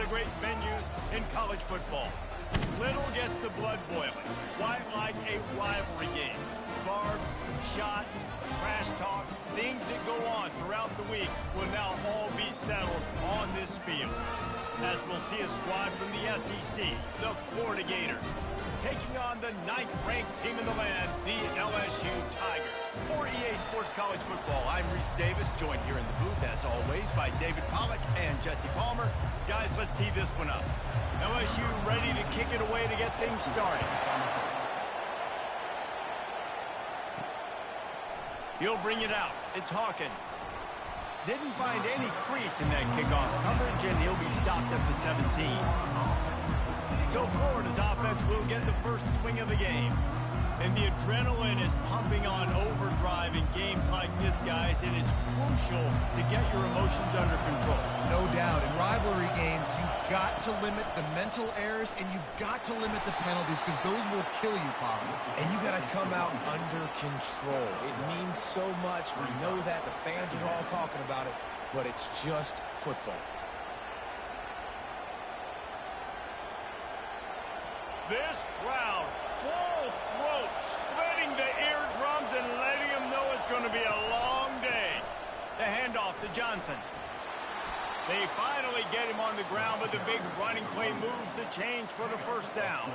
great venues in college football. Little gets the blood boiling. Quite like a rivalry game. Barbs, shots, trash talk, things that go on throughout the week will now all be settled on this field. As we'll see a squad from the SEC, the Florida Gators, taking on the 9th-ranked team in the land, the LSU Tigers. For EA Sports College Football, I'm Reese Davis, joined here in the booth, as always, by David Pollack and Jesse Palmer. Guys, let's tee this one up. LSU ready to kick it away to get things started. He'll bring it out. It's Hawkins. Didn't find any crease in that kickoff coverage, and he'll be stopped at the 17. So Florida's offense will get the first swing of the game. And the adrenaline is pumping on overdrive in games like this, guys, and it's crucial to get your emotions under control. No doubt. In rivalry games, you've got to limit the mental errors, and you've got to limit the penalties, because those will kill you, Polly. And you got to come out under control. It means so much. We know that. The fans are all talking about it, but it's just football. This crowd, full throat, splitting the eardrums and letting them know it's going to be a long day. The handoff to Johnson. They finally get him on the ground, but the big running play moves the change for the first down.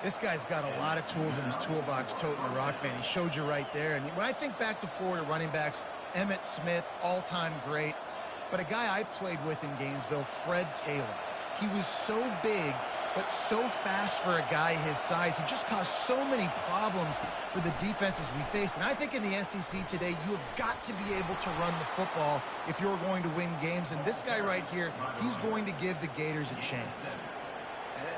This guy's got a lot of tools in his toolbox, toting the rock, man. He showed you right there. And when I think back to Florida running backs, Emmitt Smith, all-time great. But a guy I played with in Gainesville, Fred Taylor. He was so big, but so fast for a guy his size. He just caused so many problems for the defenses we face. And I think in the SEC today, you have got to be able to run the football if you're going to win games. And this guy right here, he's going to give the Gators a chance.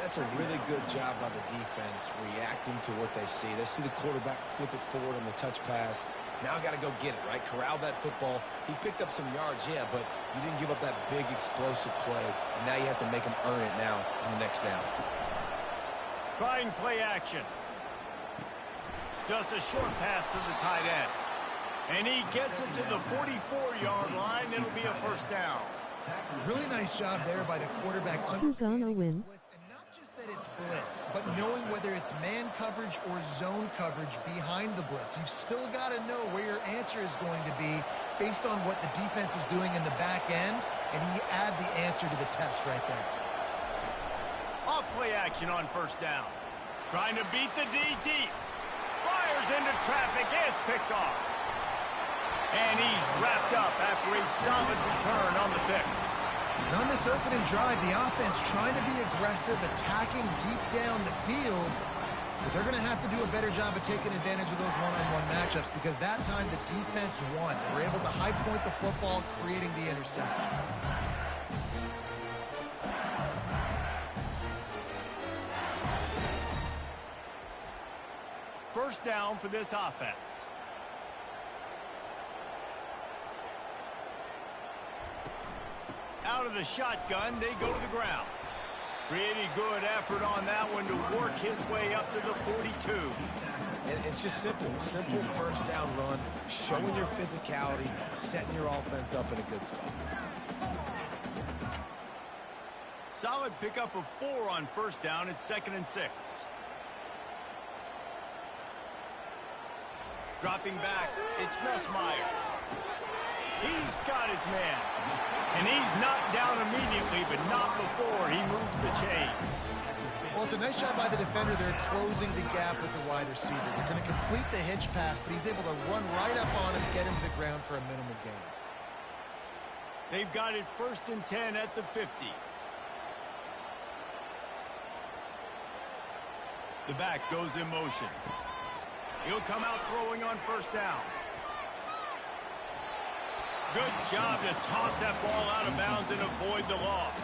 That's a really good job by the defense, reacting to what they see. They see the quarterback flip it forward on the touch pass. Now I got to go get it, right? Corral that football. He picked up some yards, yeah, but you didn't give up that big explosive play. And now you have to make him earn it now on the next down. Trying play action. Just a short pass to the tight end. And he gets it to the 44-yard line. It'll be a first down. Really nice job there by the quarterback. Who's gonna win? That it's blitz, but knowing whether it's man coverage or zone coverage behind the blitz, you've still got to know where your answer is going to be based on what the defense is doing in the back end, and he add the answer to the test right there. Off play action on first down. Trying to beat the D deep. Fires into traffic. It's picked off. And he's wrapped up after a solid return on the pick. And on this opening drive, the offense trying to be aggressive, attacking deep down the field. But they're going to have to do a better job of taking advantage of those one-on-one matchups, because that time the defense won. They were able to high point the football, creating the interception. First down for this offense. Out of the shotgun, they go to the ground. Pretty good effort on that one to work his way up to the 42. And it's just simple first down run, showing your physicality, setting your offense up in a good spot. Solid pickup of 4 on first down. It's 2nd and 6. Dropping back, it's Nussmeier. He's got his man. And he's knocked down immediately, but not before he moves the chains. Well, it's a nice job by the defender there, closing the gap with the wide receiver. They're going to complete the hitch pass, but he's able to run right up on him, get him to the ground for a minimal gain. They've got it 1st and 10 at the 50. The back goes in motion. He'll come out throwing on first down. Good job to toss that ball out of bounds and avoid the loss.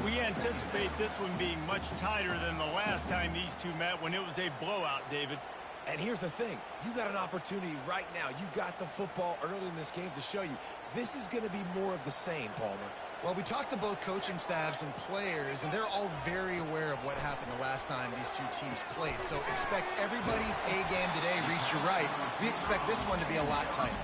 We anticipate this one being much tighter than the last time these two met when it was a blowout, David. And here's the thing. You got an opportunity right now. You got the football early in this game to show you. This is going to be more of the same, Palmer. Well, we talked to both coaching staffs and players, and they're all very aware of what happened the last time these two teams played. So expect everybody's A game today. Reese, you're right. We expect this one to be a lot tighter.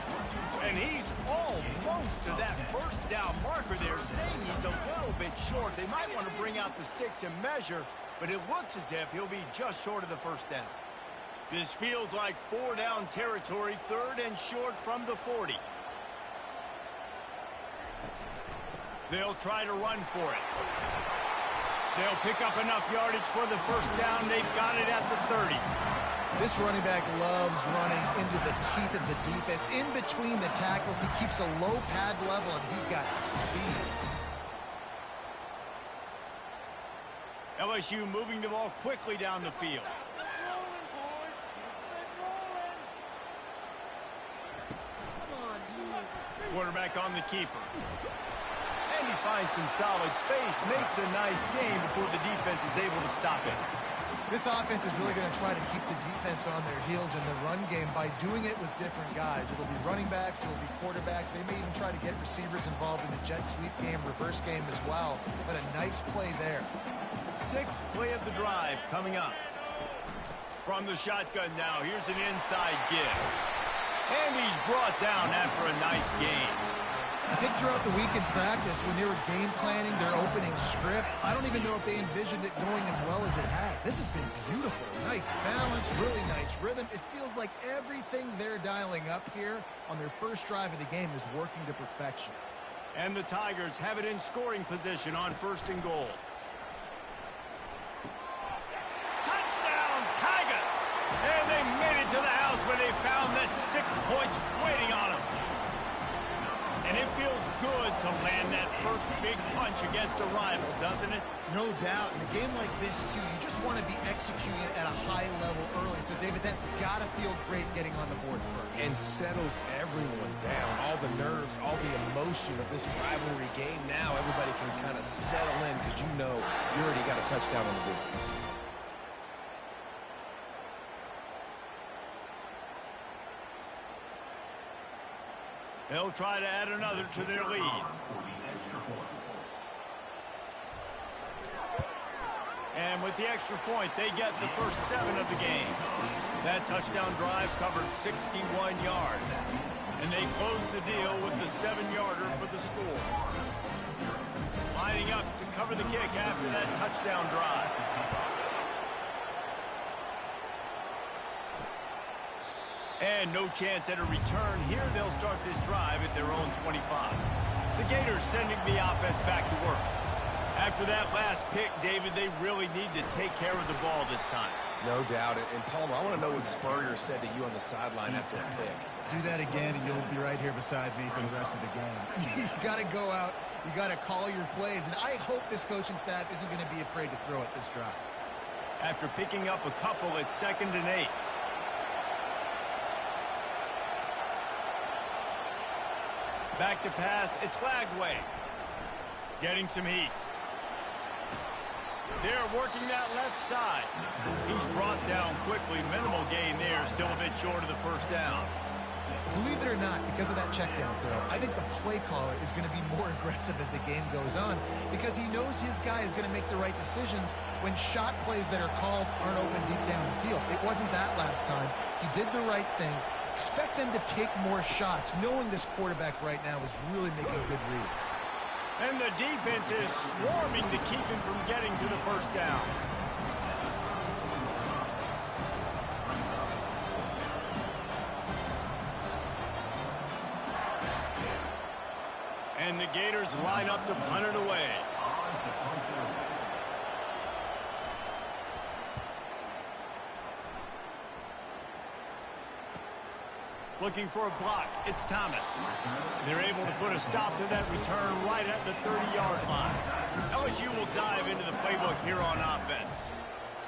And he's almost to that first down marker there, saying he's a little bit short. They might want to bring out the sticks and measure, but it looks as if he'll be just short of the first down. This feels like 4-down territory, 3rd and short from the 40. They'll try to run for it. They'll pick up enough yardage for the first down. They've got it at the 30. This running back loves running into the teeth of the defense. In between the tackles, he keeps a low pad level, and he's got some speed. LSU moving the ball quickly down the field. Quarterback on the keeper. And he finds some solid space, makes a nice game before the defense is able to stop it. This offense is really going to try to keep the defense on their heels in the run game by doing it with different guys. It'll be running backs, it'll be quarterbacks. They may even try to get receivers involved in the jet sweep game, reverse game as well. But a nice play there. 6th play of the drive coming up. From the shotgun now, here's an inside give. And he's brought down after a nice gain. I think throughout the week in practice, when they were game planning their opening script, I don't even know if they envisioned it going as well as it has. This has been beautiful. Nice balance, really nice rhythm. It feels like everything they're dialing up here on their first drive of the game is working to perfection. And the Tigers have it in scoring position on 1st and goal. Touchdown, Tigers! And they made it to the house where they found that 6 points waiting on them. And it feels good to land that first big punch against a rival, doesn't it? No doubt. In a game like this, too, you just want to be executing at a high level early. So, David, that's got to feel great getting on the board first. And settles everyone down. All the nerves, all the emotion of this rivalry game. Now everybody can kind of settle in because you know you already got a touchdown on the board. They'll try to add another to their lead. And with the extra point, they get the first 7 of the game. That touchdown drive covered 61 yards. And they close the deal with the 7-yarder for the score. Lining up to cover the kick after that touchdown drive. And no chance at a return here. They'll start this drive at their own 25. The Gators sending the offense back to work. After that last pick, David, they really need to take care of the ball this time. No doubt. And Palmer, I want to know what Spurrier said to you on the sideline after a pick. Do that again, and you'll be right here beside me for the rest of the game. You got to go out. You got to call your plays. And I hope this coaching staff isn't going to be afraid to throw it this drive. After picking up a couple, it's 2nd and 8. Back to pass, it's Lagway. Getting some heat. They're working that left side. He's brought down quickly. Minimal gain there, still a bit short of the first down. Believe it or not, because of that check down throw, I think the play caller is going to be more aggressive as the game goes on because he knows his guy is going to make the right decisions when shot plays that are called aren't open deep down the field. It wasn't that last time. He did the right thing. Expect them to take more shots, knowing this quarterback right now is really making good reads. And the defense is swarming to keep him from getting to the first down. And the Gators line up to punt it away. Looking for a block. It's Thomas. They're able to put a stop to that return right at the 30-yard line. LSU will dive into the playbook here on offense.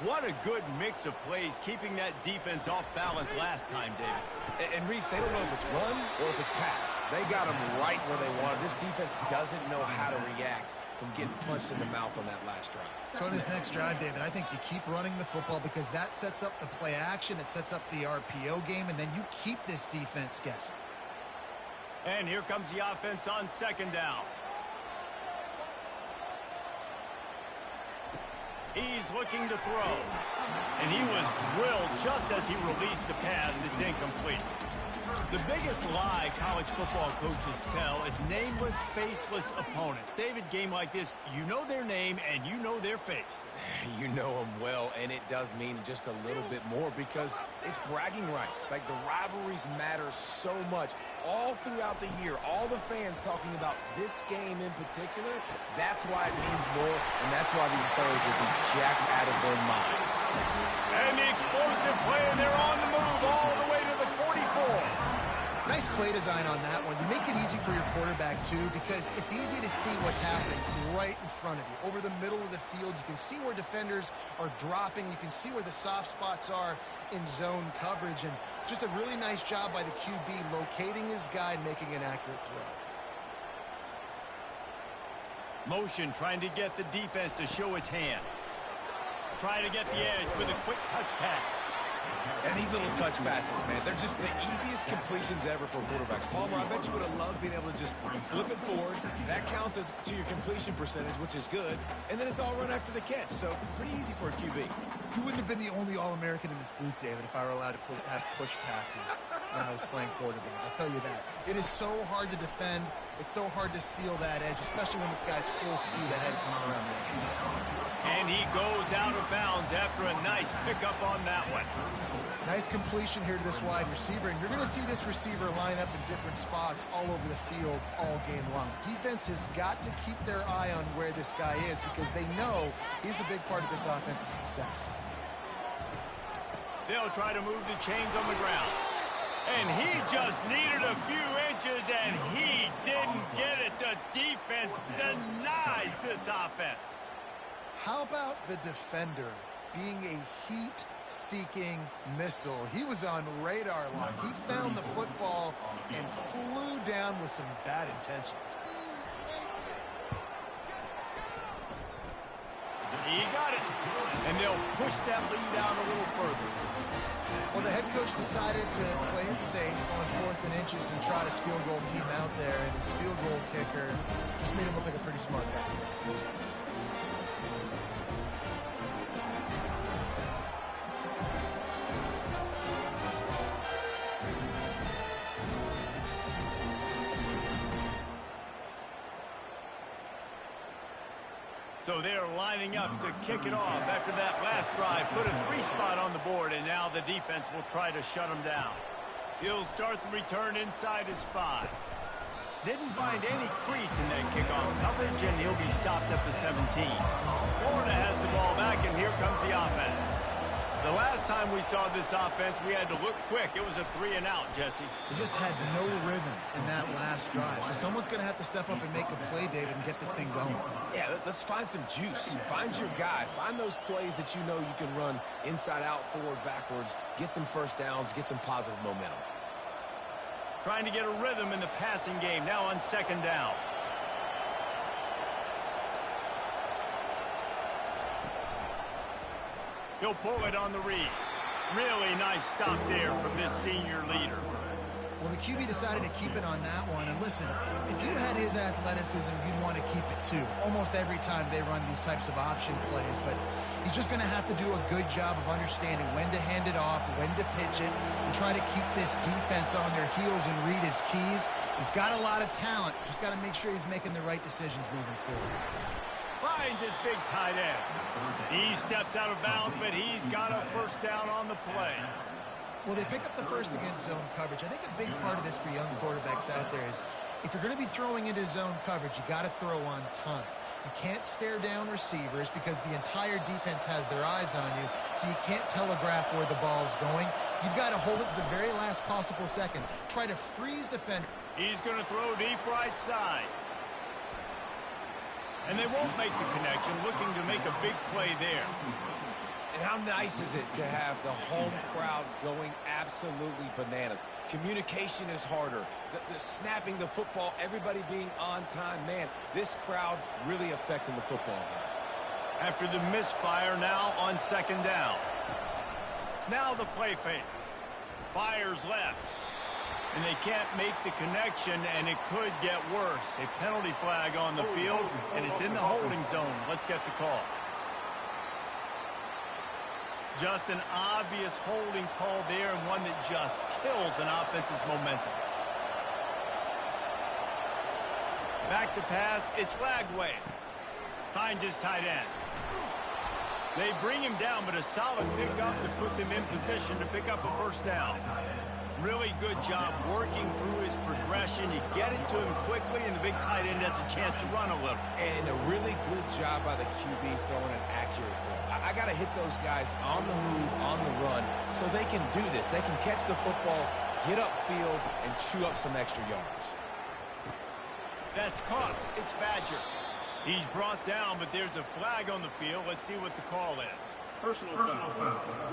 What a good mix of plays, keeping that defense off balance last time, David. And Reese, they don't know if it's run or if it's pass. They got them right where they wanted. This defense doesn't know how to react from getting punched in the mouth on that last drive. So in this next drive, David, I think you keep running the football because that sets up the play action, it sets up the RPO game, and then you keep this defense guessing. And here comes the offense on 2nd down. He's looking to throw. And he was drilled just as he released the pass. It's incomplete. The biggest lie college football coaches tell is nameless, faceless opponent. David, game like this, you know their name and you know their face. You know them well, and it does mean just a little bit more because it's bragging rights. Like, the rivalries matter so much. All throughout the year, all the fans talking about this game in particular, that's why it means more, and that's why these players will be jacked out of their minds. And the explosive play, and they're on the move all the way to the 44. Nice play design on that one. You make it easy for your quarterback, too, because it's easy to see what's happening right in front of you. Over the middle of the field, you can see where defenders are dropping. You can see where the soft spots are in zone coverage. And just a really nice job by the QB locating his guy and making an accurate throw. Motion, trying to get the defense to show his hand. Trying to get the edge with a quick touch pass. And these little touch passes, man, they're just the easiest completions ever for quarterbacks. Palmer, I bet you would have loved being able to just flip it forward. That counts as to your completion percentage, which is good. And then it's all run after the catch, so pretty easy for a QB. You wouldn't have been the only All-American in this booth, David, if I were allowed to have push passes when I was playing quarterback. I'll tell you that. It is so hard to defend. It's so hard to seal that edge, especially when this guy's full speed ahead coming around the edge. And he goes out of bounds after a nice pickup on that one. Nice completion here to this wide receiver, and you're going to see this receiver line up in different spots all over the field all game long. Defense has got to keep their eye on where this guy is because they know he's a big part of this offense's success. They'll try to move the chains on the ground. And he just needed a few inches, and he didn't get it. The defense denies this offense. How about the defender being a heat-seeking missile? He was on radar lock. He found the football and flew down with some bad intentions. He got it. And they'll push that lead out a little further. Well, the head coach decided to play it safe on 4th and inches and trot his field goal team out there, and his field goal kicker just made him look like a pretty smart guy. So they're lining up to kick it off after that last drive. Put a 3-spot on the board, and now the defense will try to shut him down. He'll start the return inside his 5. Didn't find any crease in that kickoff coverage, and he'll be stopped at the 17. Florida has the ball back, and here comes the offense. The last time we saw this offense, we had to look quick. It was a 3-and-out, Jesse. They just had no rhythm in that last drive. So someone's going to have to step up and make a play, David, and get this thing going. Yeah, let's find some juice. Find your guy. Find those plays that you know you can run inside out, forward, backwards. Get some first downs. Get some positive momentum. Trying to get a rhythm in the passing game. Now on 2nd down. He'll pull it on the read. Really nice stop there from this senior leader. Well, the QB decided to keep it on that one. And listen, if you had his athleticism, you'd want to keep it too. Almost every time they run these types of option plays. But he's just going to have to do a good job of understanding when to hand it off, when to pitch it, and try to keep this defense on their heels and read his keys. He's got a lot of talent. Just got to make sure he's making the right decisions moving forward. Finds his big tight end. He steps out of bounds, but he's got a first down on the play. Well, they pick up the first against zone coverage. I think a big part of this for young quarterbacks out there is if you're going to be throwing into zone coverage, you got to throw on time. You can't stare down receivers because the entire defense has their eyes on you, so you can't telegraph where the ball's going. You've got to hold it to the very last possible second. Try to freeze defender. He's going to throw deep right side. And they won't make the connection, looking to make a big play there. And how nice is it to have the home crowd going absolutely bananas? Communication is harder. The snapping the football, everybody being on time. Man, this crowd really affecting the football game. After the misfire, now on 2nd down. Now the play fake. Fires left. And they can't make the connection, and it could get worse. A penalty flag on the field, and it's in the holding zone. Let's get the call. Just an obvious holding call there, and one that just kills an offense's momentum. Back to pass, it's Lagway. Finds his tight end. They bring him down, but a solid pickup to put them in position to pick up a first down. Really good job working through his progression. You get it to him quickly, and the big tight end has a chance to run a little. And a really good job by the QB throwing an accurate throw. I got to hit those guys on the move, on the run, so they can do this. They can catch the football, get upfield, and chew up some extra yards. That's caught. It's Badger. He's brought down, but there's a flag on the field. Let's see what the call is. Personal foul.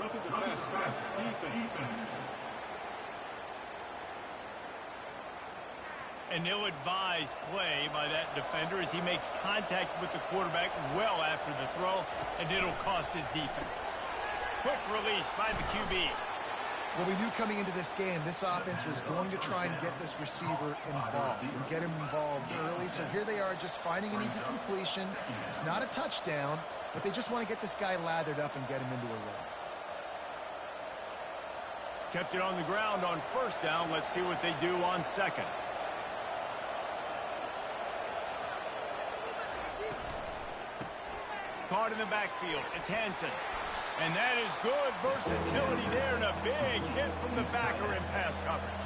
Roughing the pass. Defense. An ill-advised play by that defender as he makes contact with the quarterback well after the throw, and it'll cost his defense. Quick release by the QB. Well, we knew coming into this game, this offense was going to try and get this receiver involved and get him involved early. So here they are just finding an easy completion. It's not a touchdown, but they just want to get this guy lathered up and get him into a run. Kept it on the ground on first down. Let's see what they do on second. Caught in the backfield. It's Hansen. And that is good versatility there, and a big hit from the backer in pass coverage.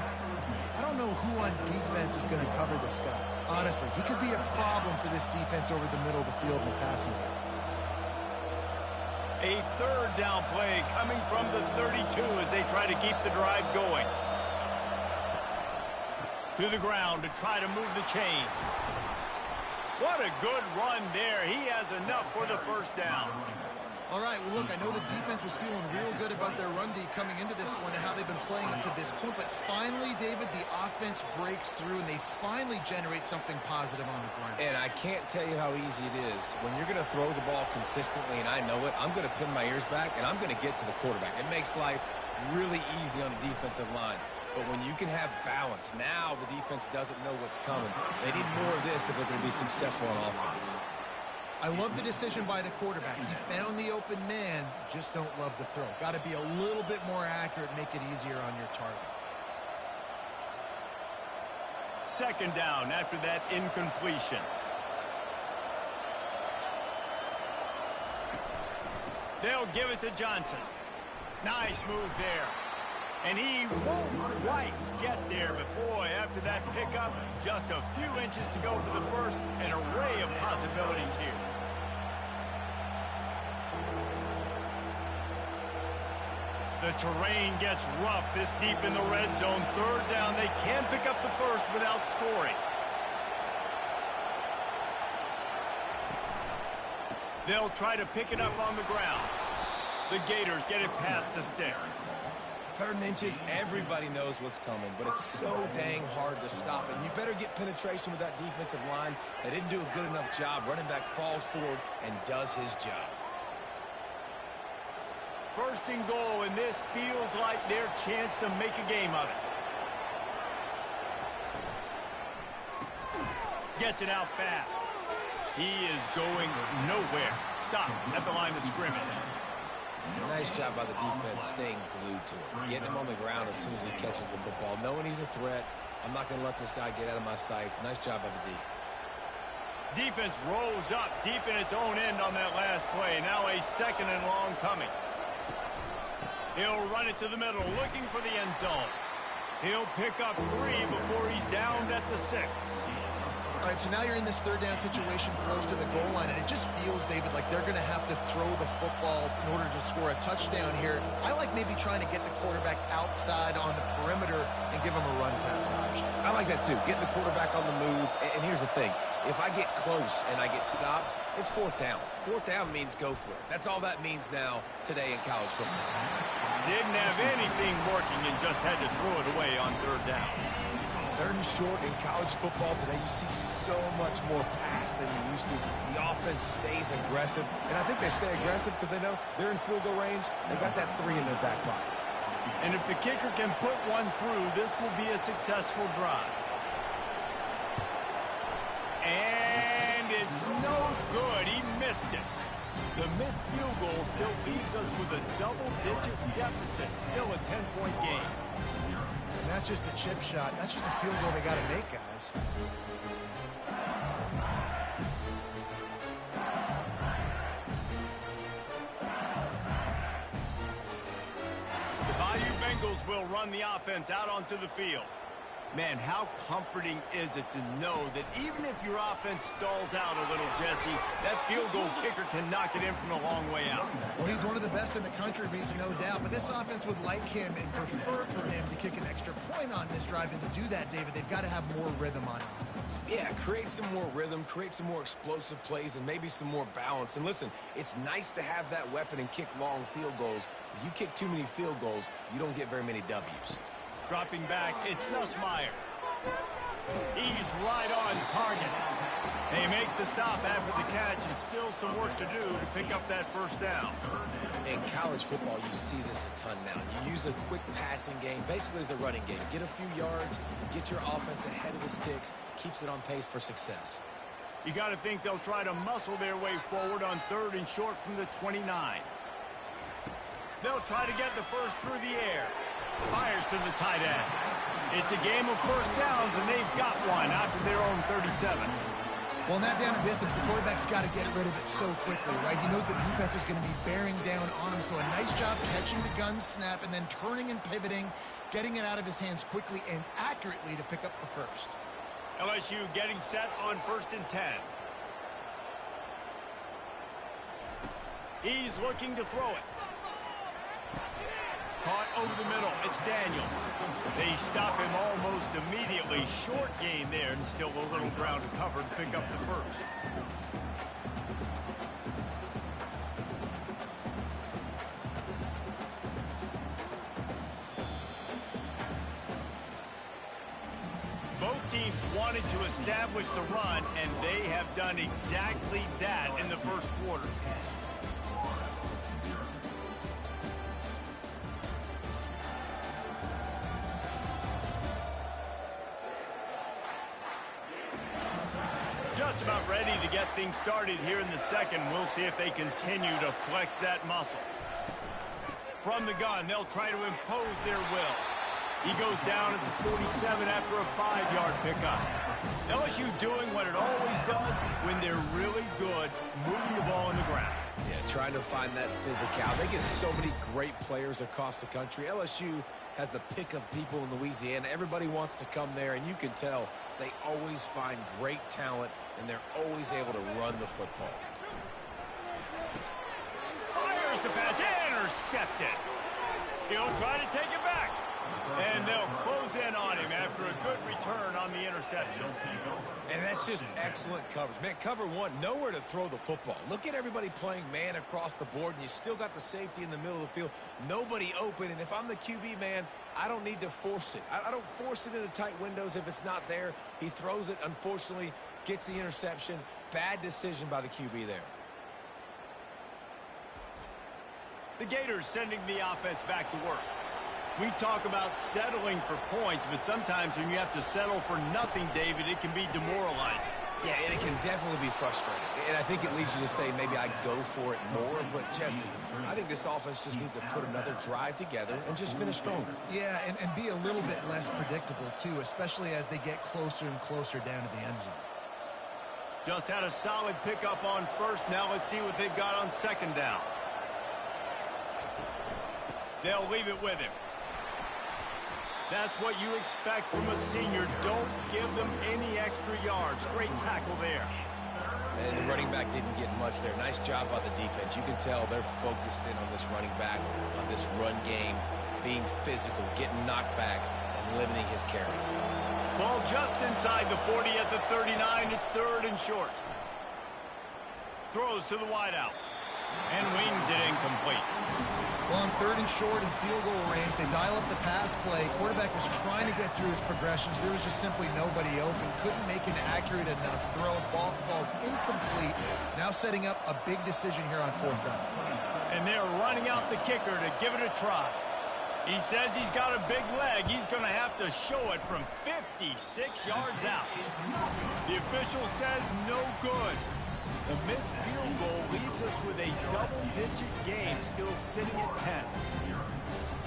I don't know who on defense is going to cover this guy. Honestly, he could be a problem for this defense over the middle of the field in the passing game. A third down play coming from the 32 as they try to keep the drive going. To the ground to try to move the chains. What a good run there. He has enough for the first down. All right, well, look, I know the defense was feeling real good about their run D coming into this one and how they've been playing up to this point, but finally, David, the offense breaks through and they finally generate something positive on the ground. And I can't tell you how easy it is. When you're going to throw the ball consistently, and I know it, I'm going to pin my ears back, and I'm going to get to the quarterback. It makes life really easy on the defensive line. But when you can have balance, now the defense doesn't know what's coming. They need more of this if they're going to be successful on offense. I love the decision by the quarterback. He found the open man, just don't love the throw. Got to be a little bit more accurate, make it easier on your target. Second down after that incompletion. They'll give it to Johnson. Nice move there. And he won't quite get there, but boy, after that pickup, just a few inches to go for the first, an array of possibilities here. The terrain gets rough this deep in the red zone. Third down, they can pick up the first without scoring. They'll try to pick it up on the ground. The Gators get it past the sticks. 3rd and inches, everybody knows what's coming, but it's so dang hard to stop it. You better get penetration with that defensive line. They didn't do a good enough job. Running back falls forward and does his job. First and goal, and this feels like their chance to make a game of it. Gets it out fast. He is going nowhere. Stop at the line of scrimmage. Nice job by the defense staying glued to him. Getting him on the ground as soon as he catches the football. Knowing he's a threat, I'm not going to let this guy get out of my sights. Nice job by the D. Defense rolls up deep in its own end on that last play. Now a second and long coming. He'll run it to the middle, looking for the end zone. He'll pick up 3 before he's downed at the 6. All right, so now you're in this 3rd down situation close to the goal line, and it just feels, David, like they're going to have to throw the football in order to score a touchdown here. I like maybe trying to get the quarterback outside on the perimeter and give him a run-pass option. I like that, too. Get the quarterback on the move. And here's the thing. If I get close and I get stopped, it's 4th down. 4th down means go for it. That's all that means now today in college football. Didn't have anything working and just had to throw it away on 3rd down. 3rd and short in college football today, you see so much more pass than you used to. The offense stays aggressive, and I think they stay aggressive because they know they're in field goal range. They got that 3 in their back pocket. And if the kicker can put one through, this will be a successful drive. And it's no good. He missed it. The missed field goal still leaves us with a double-digit deficit. Still a 10-point game. And that's just the chip shot. That's just a field goal they got to make, guys. The Bayou Bengals will run the offense out onto the field. Man, how comforting is it to know that even if your offense stalls out a little, Jesse, that field goal kicker can knock it in from a long way out. Well, he's one of the best in the country, Reese, no doubt. But this offense would like him and prefer for him to kick an extra point on this drive. And to do that, David, they've got to have more rhythm on offense. Yeah, create some more rhythm, create some more explosive plays, and maybe some more balance. And listen, it's nice to have that weapon and kick long field goals. If you kick too many field goals, you don't get very many W's. Dropping back, it's Nussmeier. He's right on target. They make the stop after the catch, and still some work to do to pick up that first down. In college football, you see this a ton now. You use a quick passing game, basically as the running game. Get a few yards, get your offense ahead of the sticks, keeps it on pace for success. You got to think they'll try to muscle their way forward on 3rd and short from the 29. They'll try to get the first through the air. Fires to the tight end. It's a game of first downs, and they've got one out to their own 37. Well, in that down and distance, the quarterback's got to get rid of it so quickly, right? He knows the defense is going to be bearing down on him, so a nice job catching the gun snap and then turning and pivoting, getting it out of his hands quickly and accurately to pick up the first. LSU getting set on 1st and 10. He's looking to throw it. Caught over the middle. It's Daniels. They stop him almost immediately. Short gain there, and still a little ground to cover to pick up the first. Both teams wanted to establish the run, and they have done exactly that in the first quarter. Just about ready to get things started here in the second. We'll see if they continue to flex that muscle. From the gun, they'll try to impose their will. He goes down at the 47 after a 5-yard pickup. LSU doing what it always does when they're really good, moving the ball on the ground. Yeah, trying to find that physicality. They get so many great players across the country. LSU has the pick of people in Louisiana. Everybody wants to come there, and you can tell they always find great talent, and they're always able to run the football. Fires the pass, intercepted. He'll try to take it back. And they'll close in on him after a good return on the interception. And that's just excellent coverage. Man, cover one, nowhere to throw the football. Look at everybody playing man across the board, and you still got the safety in the middle of the field. Nobody open, and if I'm the QB, man, I don't need to force it. I don't force it into tight windows if it's not there. He throws it, unfortunately, gets the interception. Bad decision by the QB there. The Gators sending the offense back to work. We talk about settling for points, but sometimes when you have to settle for nothing, David, it can be demoralizing. Yeah, and it can definitely be frustrating. And I think it leads you to say maybe I go for it more. But, Jesse, I think this offense just needs to put another drive together and just finish stronger. Yeah, and be a little bit less predictable, too, especially as they get closer and closer down to the end zone. Just had a solid pickup on first. Now let's see what they've got on second down. They'll leave it with him. That's what you expect from a senior. Don't give them any extra yards. Great tackle there. And the running back didn't get much there. Nice job by the defense. You can tell they're focused in on this running back, on this run game, being physical, getting knockbacks, and limiting his carries. Ball just inside the 40 at the 39. It's 3rd and short. Throws to the wideout. And wings it incomplete. Well, on 3rd and short and field goal range, they dial up the pass play. Quarterback was trying to get through his progressions. There was just simply nobody open. Couldn't make an accurate enough throw. Ball's incomplete. Now setting up a big decision here on 4th down. And they're running out the kicker to give it a try. He says he's got a big leg. He's going to have to show it from 56 yards out. The official says no good. The missed field goal leaves us with a double-digit game still sitting at 10.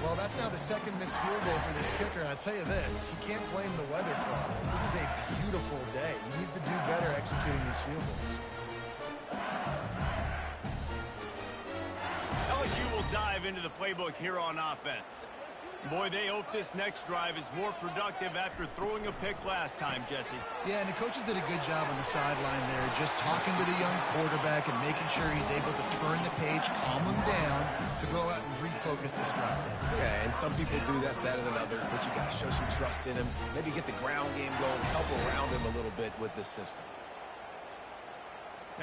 Well, that's now the second missed field goal for this kicker, and I'll tell you this, you can't blame the weather for all this. This is a beautiful day. He needs to do better executing these field goals. LSU will dive into the playbook here on offense. Boy, they hope this next drive is more productive after throwing a pick last time, Jesse. Yeah, and the coaches did a good job on the sideline there, just talking to the young quarterback and making sure he's able to turn the page, calm him down to go out and refocus this drive. Yeah, and some people do that better than others, but you got to show some trust in him, maybe get the ground game going, help around him a little bit with this system.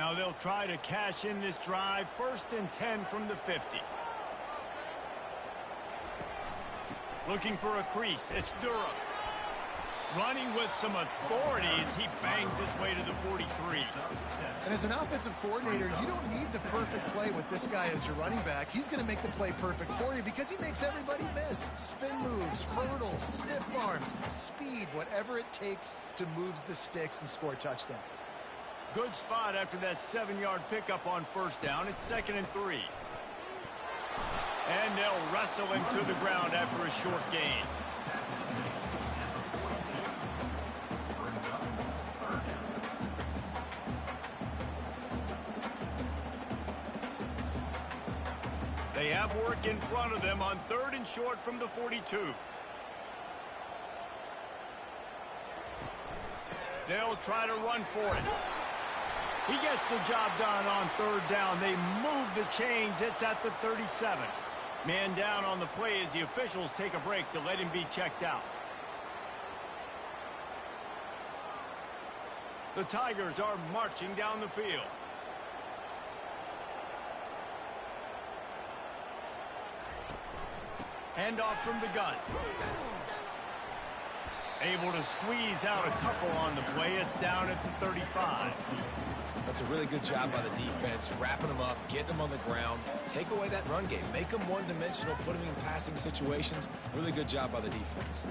Now they'll try to cash in this drive, 1st and 10 from the 50. Looking for a crease. It's Durham. Running with some authority as he bangs his way to the 43. And as an offensive coordinator, you don't need the perfect play with this guy as your running back. He's going to make the play perfect for you because he makes everybody miss. Spin moves, hurdles, stiff arms, speed, whatever it takes to move the sticks and score touchdowns. Good spot after that 7-yard pickup on 1st down. It's 2nd and 3. And they'll wrestle him to the ground after a short gain. They have work in front of them on 3rd and short from the 42. They'll try to run for it. He gets the job done on 3rd down. They move the chains. It's at the 37. Man down on the play as the officials take a break to let him be checked out. The Tigers are marching down the field. Handoff from the gun. Able to squeeze out a couple on the play. It's down at the 35. That's a really good job by the defense, wrapping them up, getting them on the ground, take away that run game, make them one-dimensional, put them in passing situations. Really good job by the defense.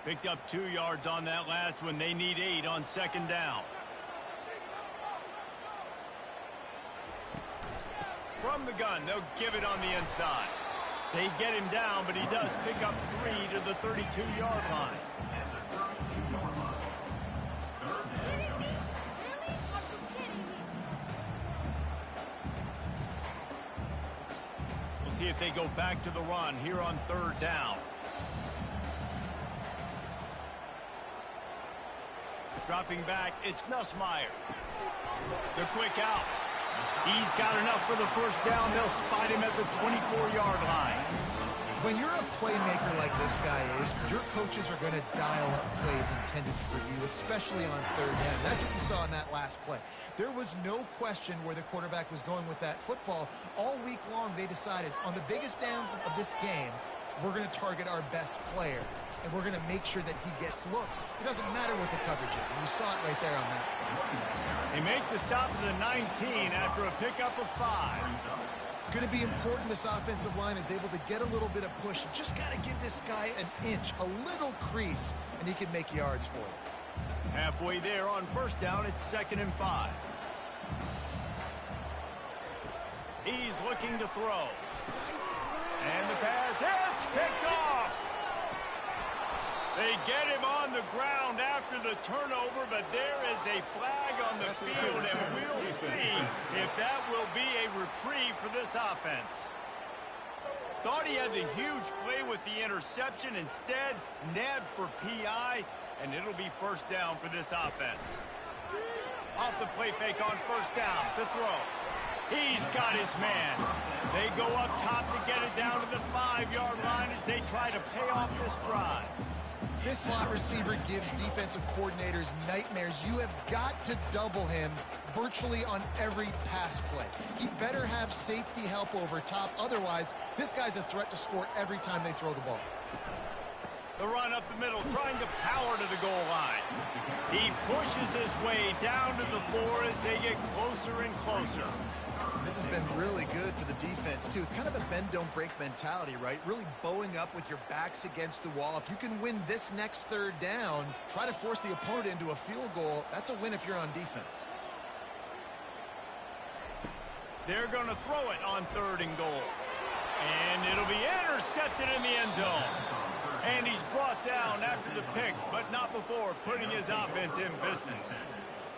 Picked up 2 yards on that last one. They need 8 on 2nd down. From the gun, they'll give it on the inside. They get him down, but he does pick up 3 to the 32-yard line. We'll see if they go back to the run here on 3rd down. Dropping back, it's Nussmeier. The quick out. He's got enough for the 1st down. They'll spot him at the 24-yard line. When you're a playmaker like this guy is, your coaches are going to dial up plays intended for you, especially on 3rd down. That's what you saw in that last play. There was no question where the quarterback was going with that football. All week long, they decided on the biggest downs of this game, we're going to target our best player, and we're going to make sure that he gets looks. It doesn't matter what the coverage is, and you saw it right there on that. They make the stop to the 19 after a pickup of 5. It's going to be important this offensive line is able to get a little bit of push. You just got to give this guy an inch, a little crease, and he can make yards for you. Halfway there on 1st down, it's 2nd and 5. He's looking to throw. And the pass hits, picked off. They get him on the ground after the turnover, but there is a flag on the field, and we'll see if that will be a reprieve for this offense. Thought he had the huge play with the interception. Instead, nabbed for PI, and it'll be 1st down for this offense. Off the play fake on 1st down to throw. He's got his man. They go up top to get it down to the 5-yard line as they try to pay off this drive. This slot receiver gives defensive coordinators nightmares. You have got to double him virtually on every pass play. He better have safety help over top. Otherwise, this guy's a threat to score every time they throw the ball. The run up the middle, trying to power to the goal line. He pushes his way down to the 4 as they get closer and closer. This has been really good for the defense, too. It's kind of a bend-don't-break mentality, right? Really bowing up with your backs against the wall. If you can win this next 3rd down, try to force the opponent into a field goal. That's a win if you're on defense. They're going to throw it on 3rd and goal. And it'll be intercepted in the end zone. And he's brought down after the pick, but not before putting his offense in business.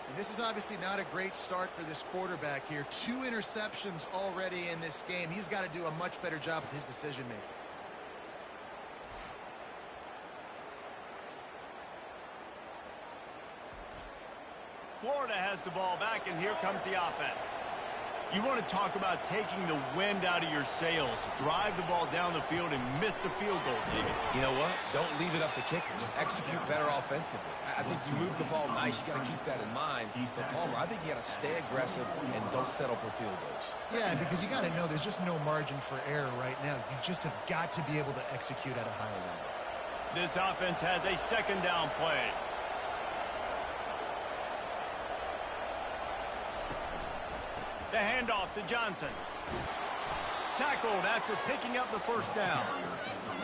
And this is obviously not a great start for this quarterback here. 2 interceptions already in this game. He's got to do a much better job with his decision-making. Florida has the ball back, and here comes the offense. You want to talk about taking the wind out of your sails. Drive the ball down the field and miss the field goal, David. You know what? Don't leave it up to kickers. Execute better offensively. I think you move the ball nice. You got to keep that in mind. But, Palmer, I think you got to stay aggressive and don't settle for field goals. Yeah, because you got to know there's just no margin for error right now. You just have got to be able to execute at a higher level. This offense has a 2nd down play. The handoff to Johnson. Tackled after picking up the 1st down.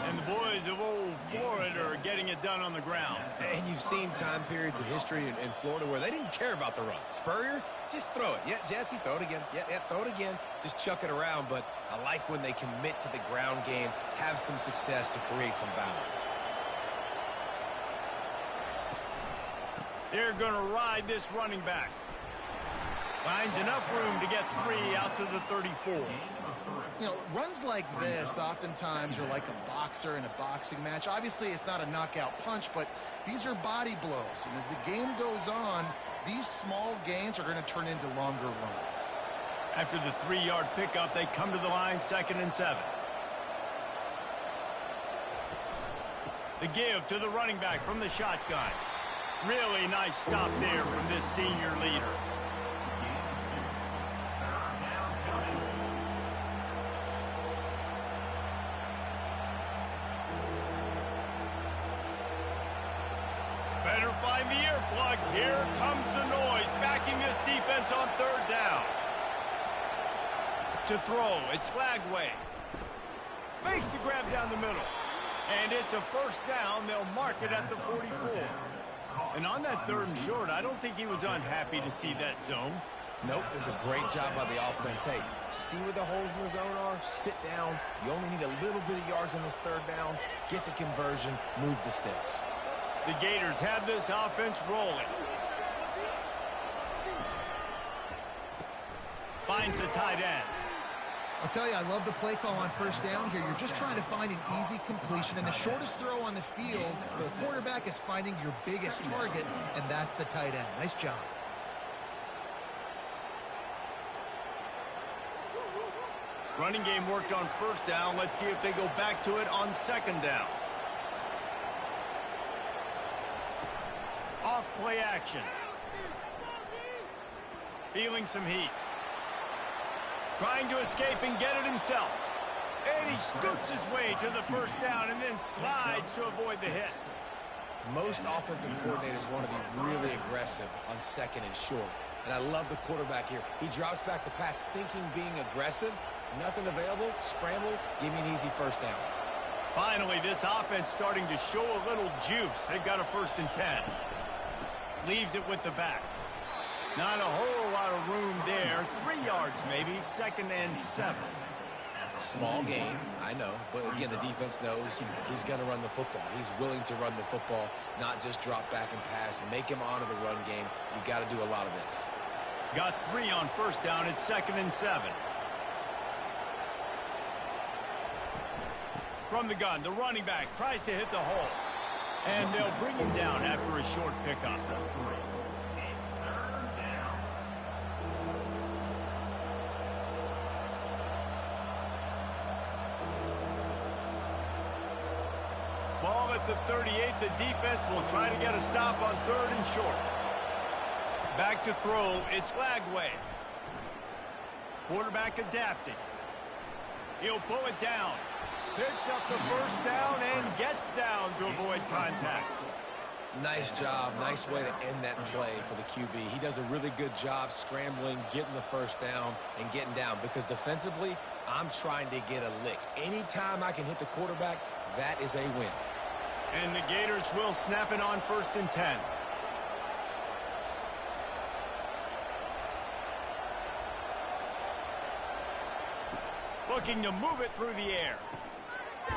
And the boys of old Florida are getting it done on the ground. And you've seen time periods in history in Florida where they didn't care about the run. Spurrier, just throw it. Yeah, Jesse, throw it again. Yeah, throw it again. Just chuck it around. But I like when they commit to the ground game, have some success to create some balance. They're going to ride this running back. Finds enough room to get 3 out to the 34. You know, runs like this oftentimes are like a boxer in a boxing match. Obviously, it's not a knockout punch, but these are body blows. And as the game goes on, these small gains are going to turn into longer runs. After the 3-yard pickup, they come to the line, 2nd and 7. The give to the running back from the shotgun. Really nice stop there from this senior leader. Better find the earplugs. Here comes the noise, backing this defense on 3rd down. To throw, it's Flagway. Makes the grab down the middle. And it's a 1st down. They'll mark it at the 44. And on that 3rd and short, I don't think he was unhappy to see that zone. Nope, it was a great job by the offense. Hey, see where the holes in the zone are? Sit down. You only need a little bit of yards on this 3rd down. Get the conversion, move the sticks. The Gators have this offense rolling. Finds the tight end. I'll tell you, I love the play call on 1st down here. You're just trying to find an easy completion, and the shortest throw on the field for the quarterback is finding your biggest target, and that's the tight end. Nice job. Running game worked on 1st down. Let's see if they go back to it on 2nd down. Off play action. Feeling some heat. Trying to escape and get it himself. And he scoots his way to the 1st down and then slides to avoid the hit. Most offensive coordinators want to be really aggressive on 2nd and short. And I love the quarterback here. He drops back the pass thinking being aggressive. Nothing available. Scramble. Give me an easy 1st down. Finally, this offense starting to show a little juice. They've got a 1st and 10. Leaves it with the back. Not a whole lot of room there. 3 yards maybe. 2nd and 7. Small gain, I know. But again, the defense knows he's going to run the football. He's willing to run the football, not just drop back and pass. Make him honor the run game. You got to do a lot of this. Got 3 on 1st down. It's 2nd and 7. From the gun, the running back tries to hit the hole. And they'll bring him down after a short pickup. Ball at the 38. The defense will try to get a stop on 3rd and short. Back to throw. It's Flagway. Quarterback adapting. He'll pull it down. Picks up the 1st down and gets down to avoid contact. Nice job. Nice way to end that play for the QB. He does a really good job scrambling, getting the 1st down, and getting down. Because defensively, I'm trying to get a lick. Anytime I can hit the quarterback, that is a win. And the Gators will snap it on 1st and 10. Looking to move it through the air.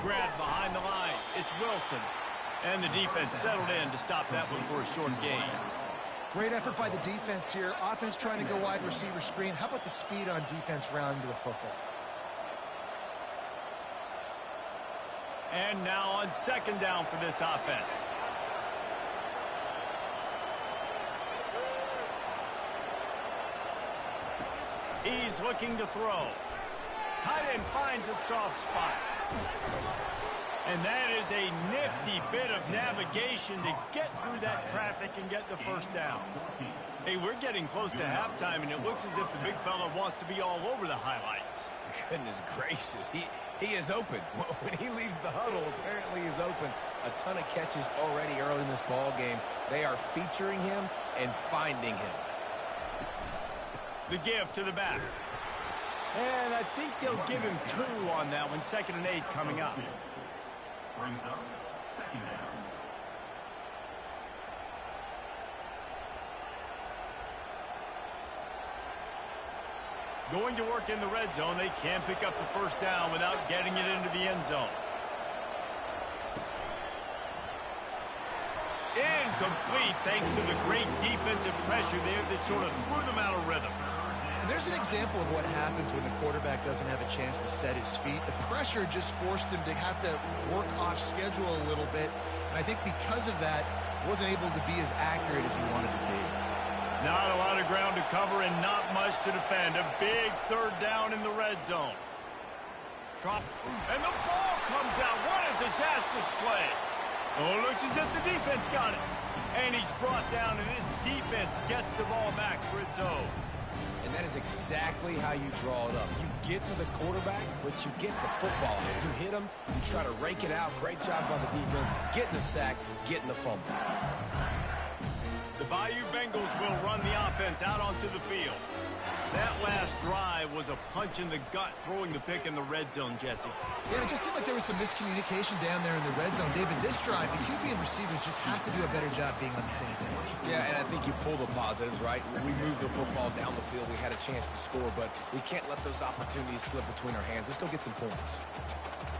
Grabbed behind the line. It's Wilson. And the defense settled in to stop that one for a short gain. Great effort by the defense here. Offense trying to go wide receiver screen. How about the speed on defense rounding to the football? And now on second down for this offense. He's looking to throw. Tight end finds a soft spot. And that is a nifty bit of navigation to get through that traffic and get the first down. Hey, we're getting close to halftime, and it looks as if the big fella wants to be all over the highlights. Goodness gracious, he is open. When he leaves the huddle, apparently he's open. A ton of catches already early in this ball game. They are featuring him and finding him. The give to the back. And I think they'll give him 2 on that one. 2nd and 8 coming up. Brings up second down. Going to work in the red zone. They can't pick up the first down without getting it into the end zone. Incomplete thanks to the great defensive pressure there that sort of threw them out of rhythm. And there's an example of what happens when the quarterback doesn't have a chance to set his feet. The pressure just forced him to have to work off schedule a little bit. And I think because of that, wasn't able to be as accurate as he wanted to be. Not a lot of ground to cover and not much to defend. A big 3rd down in the red zone. Drop. And the ball comes out. What a disastrous play. Oh, looks as if the defense got it. And he's brought down, and his defense gets the ball back for its own. And that is exactly how you draw it up. You get to the quarterback, but you get the football. If you hit him, you try to rake it out. Great job by the defense. Getting the sack, getting the fumble. The Bayou Bengals will run the offense out onto the field. That last drive was a punch in the gut, throwing the pick in the red zone, Jesse. Yeah, it just seemed like there was some miscommunication down there in the red zone. David, this drive, the QB and receivers just have to do a better job being on the same page. Yeah, and I think you pull the positives, right? We moved the football down the field. We had a chance to score, but we can't let those opportunities slip between our hands. Let's go get some points.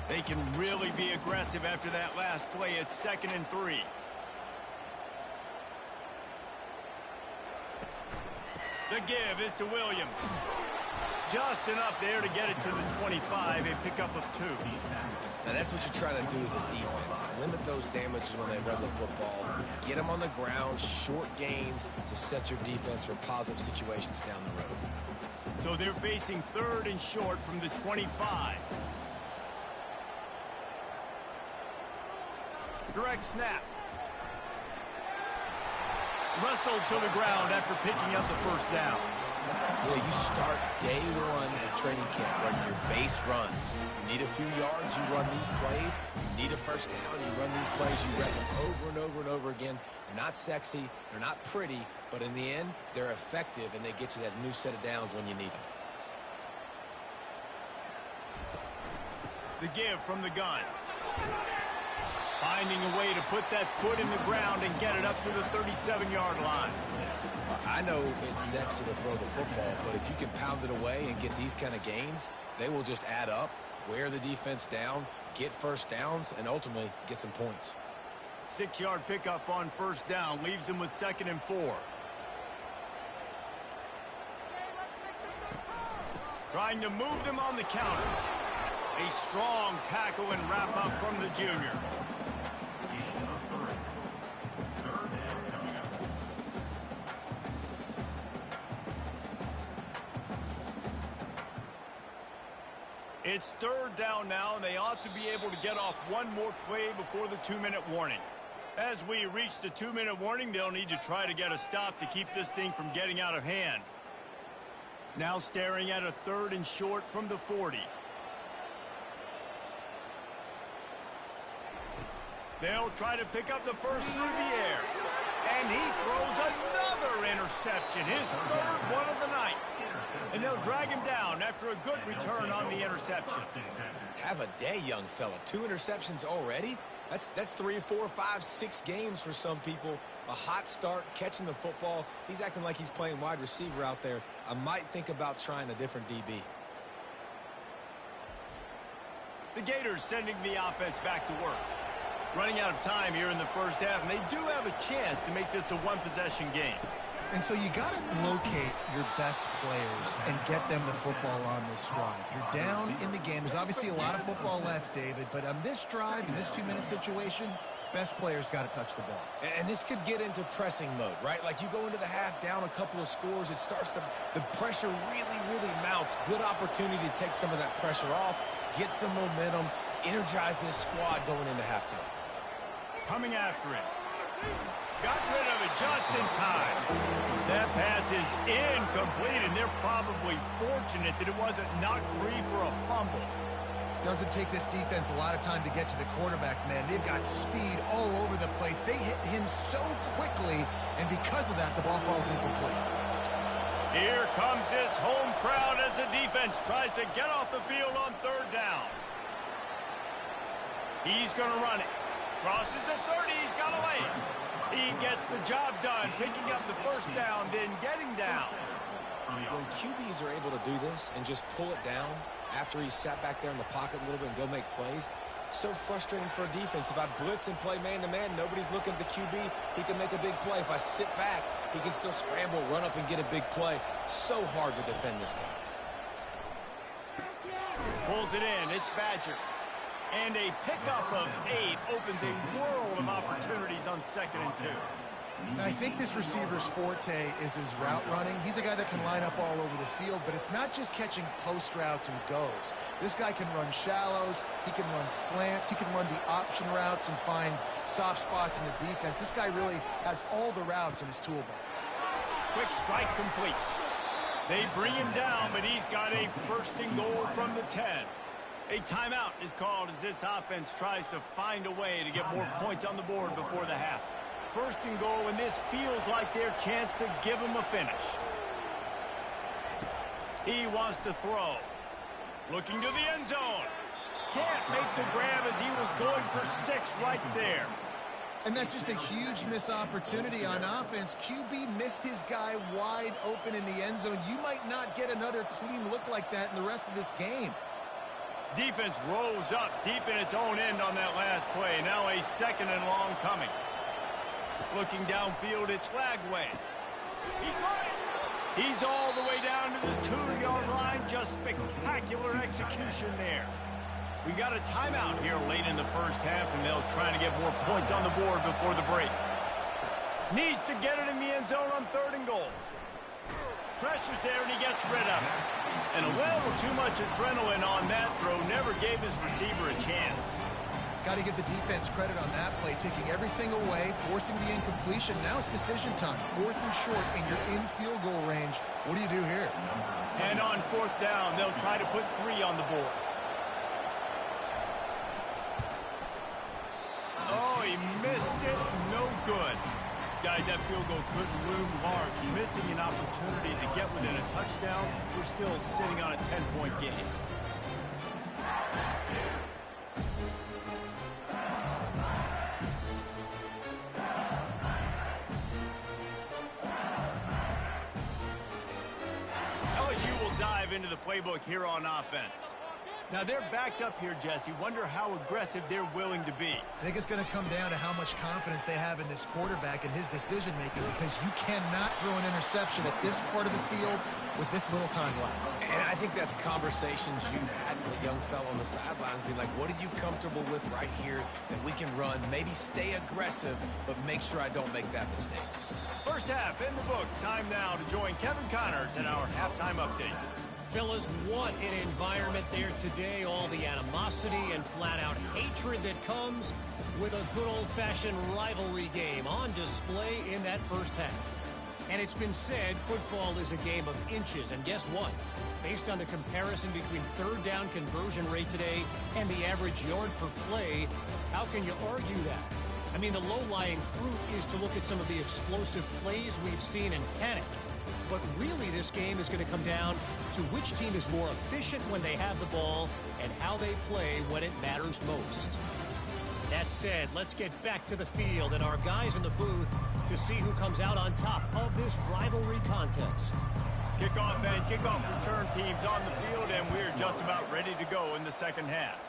They can really be aggressive after that last play. It's 2nd and 3. The give is to Williams. Just enough there to get it to the 25, a pickup of 2. Now that's what you try to do as a defense. Limit those damages when they run the football. Get them on the ground, short gains to set your defense for positive situations down the road. So they're facing 3rd and short from the 25. Direct snap. Wrestled to the ground after picking up the first down. Yeah, you start day 1 at training camp running your base runs. You need a few yards, you run these plays. You need a first down, you run these plays. You rep them over and over and over again. They're not sexy, they're not pretty, but in the end, they're effective, and they get you that new set of downs when you need them. The give from the gun. Finding a way to put that foot in the ground and get it up to the 37-yard line. I know it's sexy to throw the football, but if you can pound it away and get these kind of gains, they will just add up, wear the defense down, get first downs, and ultimately get some points. 6-yard pickup on first down leaves them with 2nd and 4. Trying to move them on the counter. A strong tackle and wrap up from the junior. It's 3rd down now, and they ought to be able to get off one more play before the 2-minute warning. As we reach the 2-minute warning, they'll need to try to get a stop to keep this thing from getting out of hand. Now staring at a 3rd and short from the 40. They'll try to pick up the first through the air. And he throws another interception, his 3rd one of the night. And they'll drag him down after a good return on the interception. Have a day, young fella. 2 interceptions already? That's 3, 4, 5, 6 games for some people. A hot start, catching the football. He's acting like he's playing wide receiver out there. I might think about trying a different DB. The Gators sending the offense back to work. Running out of time here in the first half, and they do have a chance to make this a one-possession game. And so you got to locate your best players and get them the football on this drive. You're down in the game. There's obviously a lot of football left, David, but on this drive, in this 2-minute situation, best players got to touch the ball. And this could get into pressing mode, right? Like you go into the half down a couple of scores, it starts to, the pressure really mounts. Good opportunity to take some of that pressure off, get some momentum, energize this squad going into halftime. Coming after it. Got rid of it just in time. That pass is incomplete, and they're probably fortunate that it wasn't knocked free for a fumble. Doesn't take this defense a lot of time to get to the quarterback, man. They've got speed all over the place. They hit him so quickly, and because of that, the ball falls incomplete. Here comes this home crowd as the defense tries to get off the field on third down. He's going to run it. Crosses the 30. He's got a lane. He gets the job done, picking up the first down, then getting down. When QBs are able to do this and just pull it down after he's sat back there in the pocket a little bit and go make plays, so frustrating for a defense. If I blitz and play man-to-man, nobody's looking at the QB, he can make a big play. If I sit back, he can still scramble, run up, and get a big play. So hard to defend this guy. Pulls it in. It's Badger. And a pickup of 8 opens a world of opportunities on 2nd and 2. I think this receiver's forte is his route running. He's a guy that can line up all over the field, but it's not just catching post routes and goes. This guy can run shallows, he can run slants, he can run the option routes and find soft spots in the defense. This guy really has all the routes in his toolbox. Quick strike complete. They bring him down, but he's got a 1st and goal from the 10. A timeout is called as this offense tries to find a way to get more points on the board before the half. 1st and goal, and this feels like their chance to give them a finish. He wants to throw. Looking to the end zone. Can't make the grab as he was going for 6 right there. And that's just a huge missed opportunity on offense. QB missed his guy wide open in the end zone. You might not get another clean look like that in the rest of this game. Defense rose up deep in its own end on that last play. Now a 2nd and long coming. Looking downfield, it's Lagway. He caught it. He's all the way down to the 2-yard line. Just spectacular execution there. We got a timeout here late in the first half, and they'll try to get more points on the board before the break. Needs to get it in the end zone on 3rd and goal. Pressure's there, and he gets rid of it. And a little too much adrenaline on that throw. Never gave his receiver a chance. Got to give the defense credit on that play, taking everything away, forcing the incompletion. Now it's decision time. 4th and short, and you're in field goal range. What do you do here? And on 4th down, they'll try to put 3 on the board. Oh, he missed it. No good. Guys, that field goal couldn't loom large. Missing an opportunity to get within a touchdown. We're still sitting on a 10-point game. LSU will dive into the playbook here on offense. Now, they're backed up here, Jesse. Wonder how aggressive they're willing to be. I think it's going to come down to how much confidence they have in this quarterback and his decision-making, because you cannot throw an interception at this part of the field with this little time left. And I think that's conversations you've had with a young fellow on the sidelines, being like, what are you comfortable with right here that we can run? Maybe stay aggressive, but make sure I don't make that mistake. First half in the books. Time now to join Kevin Connors in our halftime update. Fellas, what an environment there today. All the animosity and flat-out hatred that comes with a good old-fashioned rivalry game on display in that first half. And it's been said football is a game of inches. And guess what? Based on the comparison between 3rd down conversion rate today and the average yard per play, how can you argue that? I mean, the low-lying fruit is to look at some of the explosive plays we've seen and panic. But really, this game is going to come down to which team is more efficient when they have the ball and how they play when it matters most. That said, let's get back to the field and our guys in the booth to see who comes out on top of this rivalry contest. Kickoff and kickoff return teams on the field, and we're just about ready to go in the second half.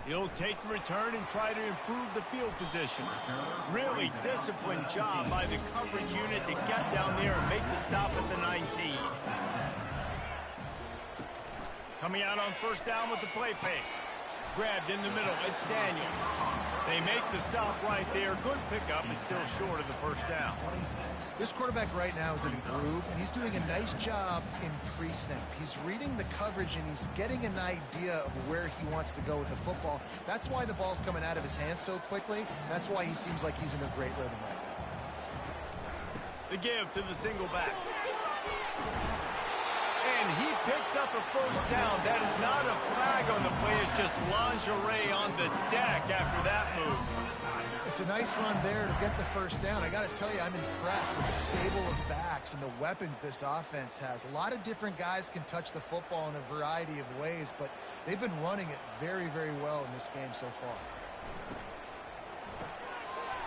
He'll take the return and try to improve the field position. Really disciplined job by the coverage unit to get down there and make the stop at the 19. Coming out on first down with the play fake. Grabbed in the middle. It's Daniels. They make the stop right there. Good pickup, but still short of the first down. This quarterback right now is in a groove, and he's doing a nice job in pre-snap. He's reading the coverage, and he's getting an idea of where he wants to go with the football. That's why the ball's coming out of his hands so quickly. That's why he seems like he's in a great rhythm right now. The give to the single back. And he picks up a first down. That is not a flag on the play. It's just lingerie on the deck after that move. It's a nice run there to get the first down. I got to tell you, I'm impressed with the stable of backs and the weapons this offense has. A lot of different guys can touch the football in a variety of ways, but they've been running it very, very well in this game so far.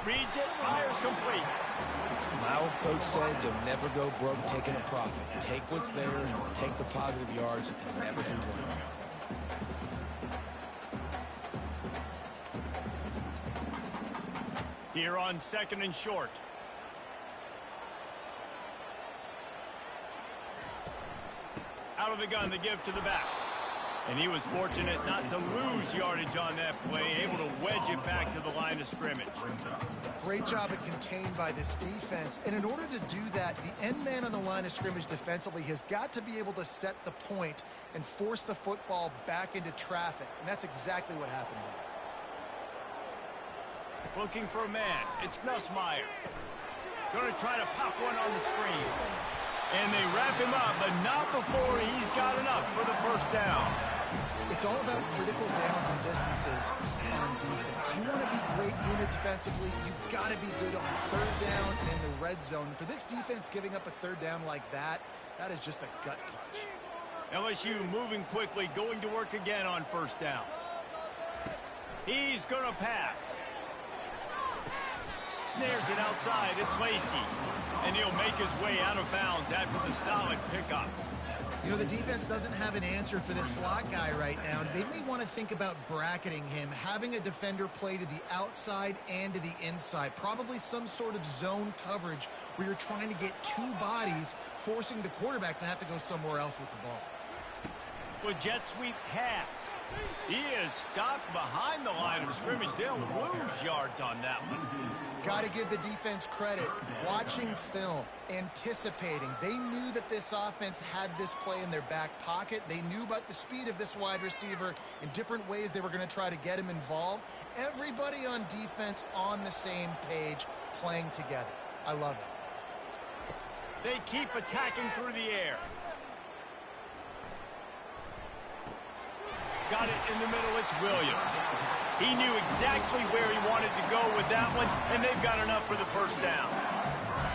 Reads it, fires complete. My old coach said you'll never go broke taking a profit. Take what's there, take the positive yards, and never complain. Here on second and short. Out of the gun to give to the back. And he was fortunate not to lose yardage on that play, able to wedge it back to the line of scrimmage. Great job at contained by this defense. And in order to do that, the end man on the line of scrimmage defensively has got to be able to set the point and force the football back into traffic. And that's exactly what happened there. Looking for a man. It's Nussmeier. Going to try to pop one on the screen. And they wrap him up, but not before he's got enough for the first down. It's all about critical downs and distances on defense. You want to be great unit defensively, you've got to be good on third down and in the red zone. For this defense giving up a third down like that, that is just a gut punch. LSU moving quickly, going to work again on first down. He's going to pass. Snares it outside. It's Lacey. And he'll make his way out of bounds after the solid pickup. You know, the defense doesn't have an answer for this slot guy right now. They may want to think about bracketing him, having a defender play to the outside and to the inside. Probably some sort of zone coverage where you're trying to get two bodies, forcing the quarterback to have to go somewhere else with the ball. With jet sweep pass. He is stopped behind the line of scrimmage. They'll lose yards on that one. Got to give the defense credit. Watching film, anticipating. They knew that this offense had this play in their back pocket. They knew about the speed of this wide receiver in different ways they were going to try to get him involved. Everybody on defense on the same page, playing together. I love it. They keep attacking through the air. Got it in the middle. It's Williams. He knew exactly where he wanted to go with that one, and they've got enough for the first down.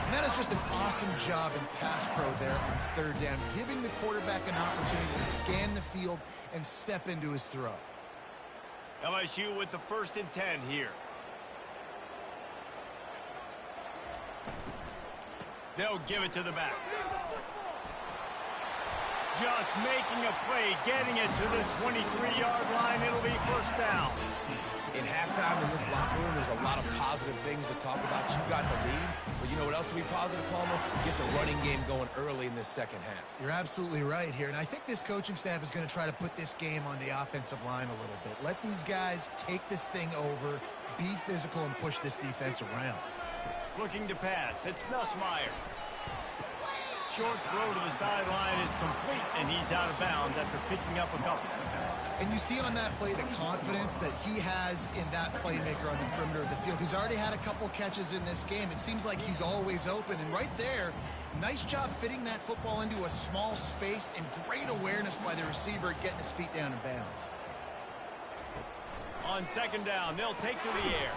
And that is just an awesome job in pass pro there on third down, giving the quarterback an opportunity to scan the field and step into his throw. LSU with the 1st and 10 here. They'll give it to the back. Just making a play, getting it to the 23-yard line. It'll be first down. In halftime in this locker room, there's a lot of positive things to talk about. You got the lead, but you know what else will be positive, Palmer? Get the running game going early in this second half. You're absolutely right here, and I think this coaching staff is going to try to put this game on the offensive line a little bit. Let these guys take this thing over, be physical, and push this defense around. Looking to pass. It's Nussmeier. Short throw to the sideline is complete, and he's out of bounds after picking up a couple. And you see on that play the confidence that he has in that playmaker on the perimeter of the field. He's already had a couple catches in this game. It seems like he's always open. And right there, nice job fitting that football into a small space and great awareness by the receiver getting his feet down in bounds. On second down, they'll take to the air.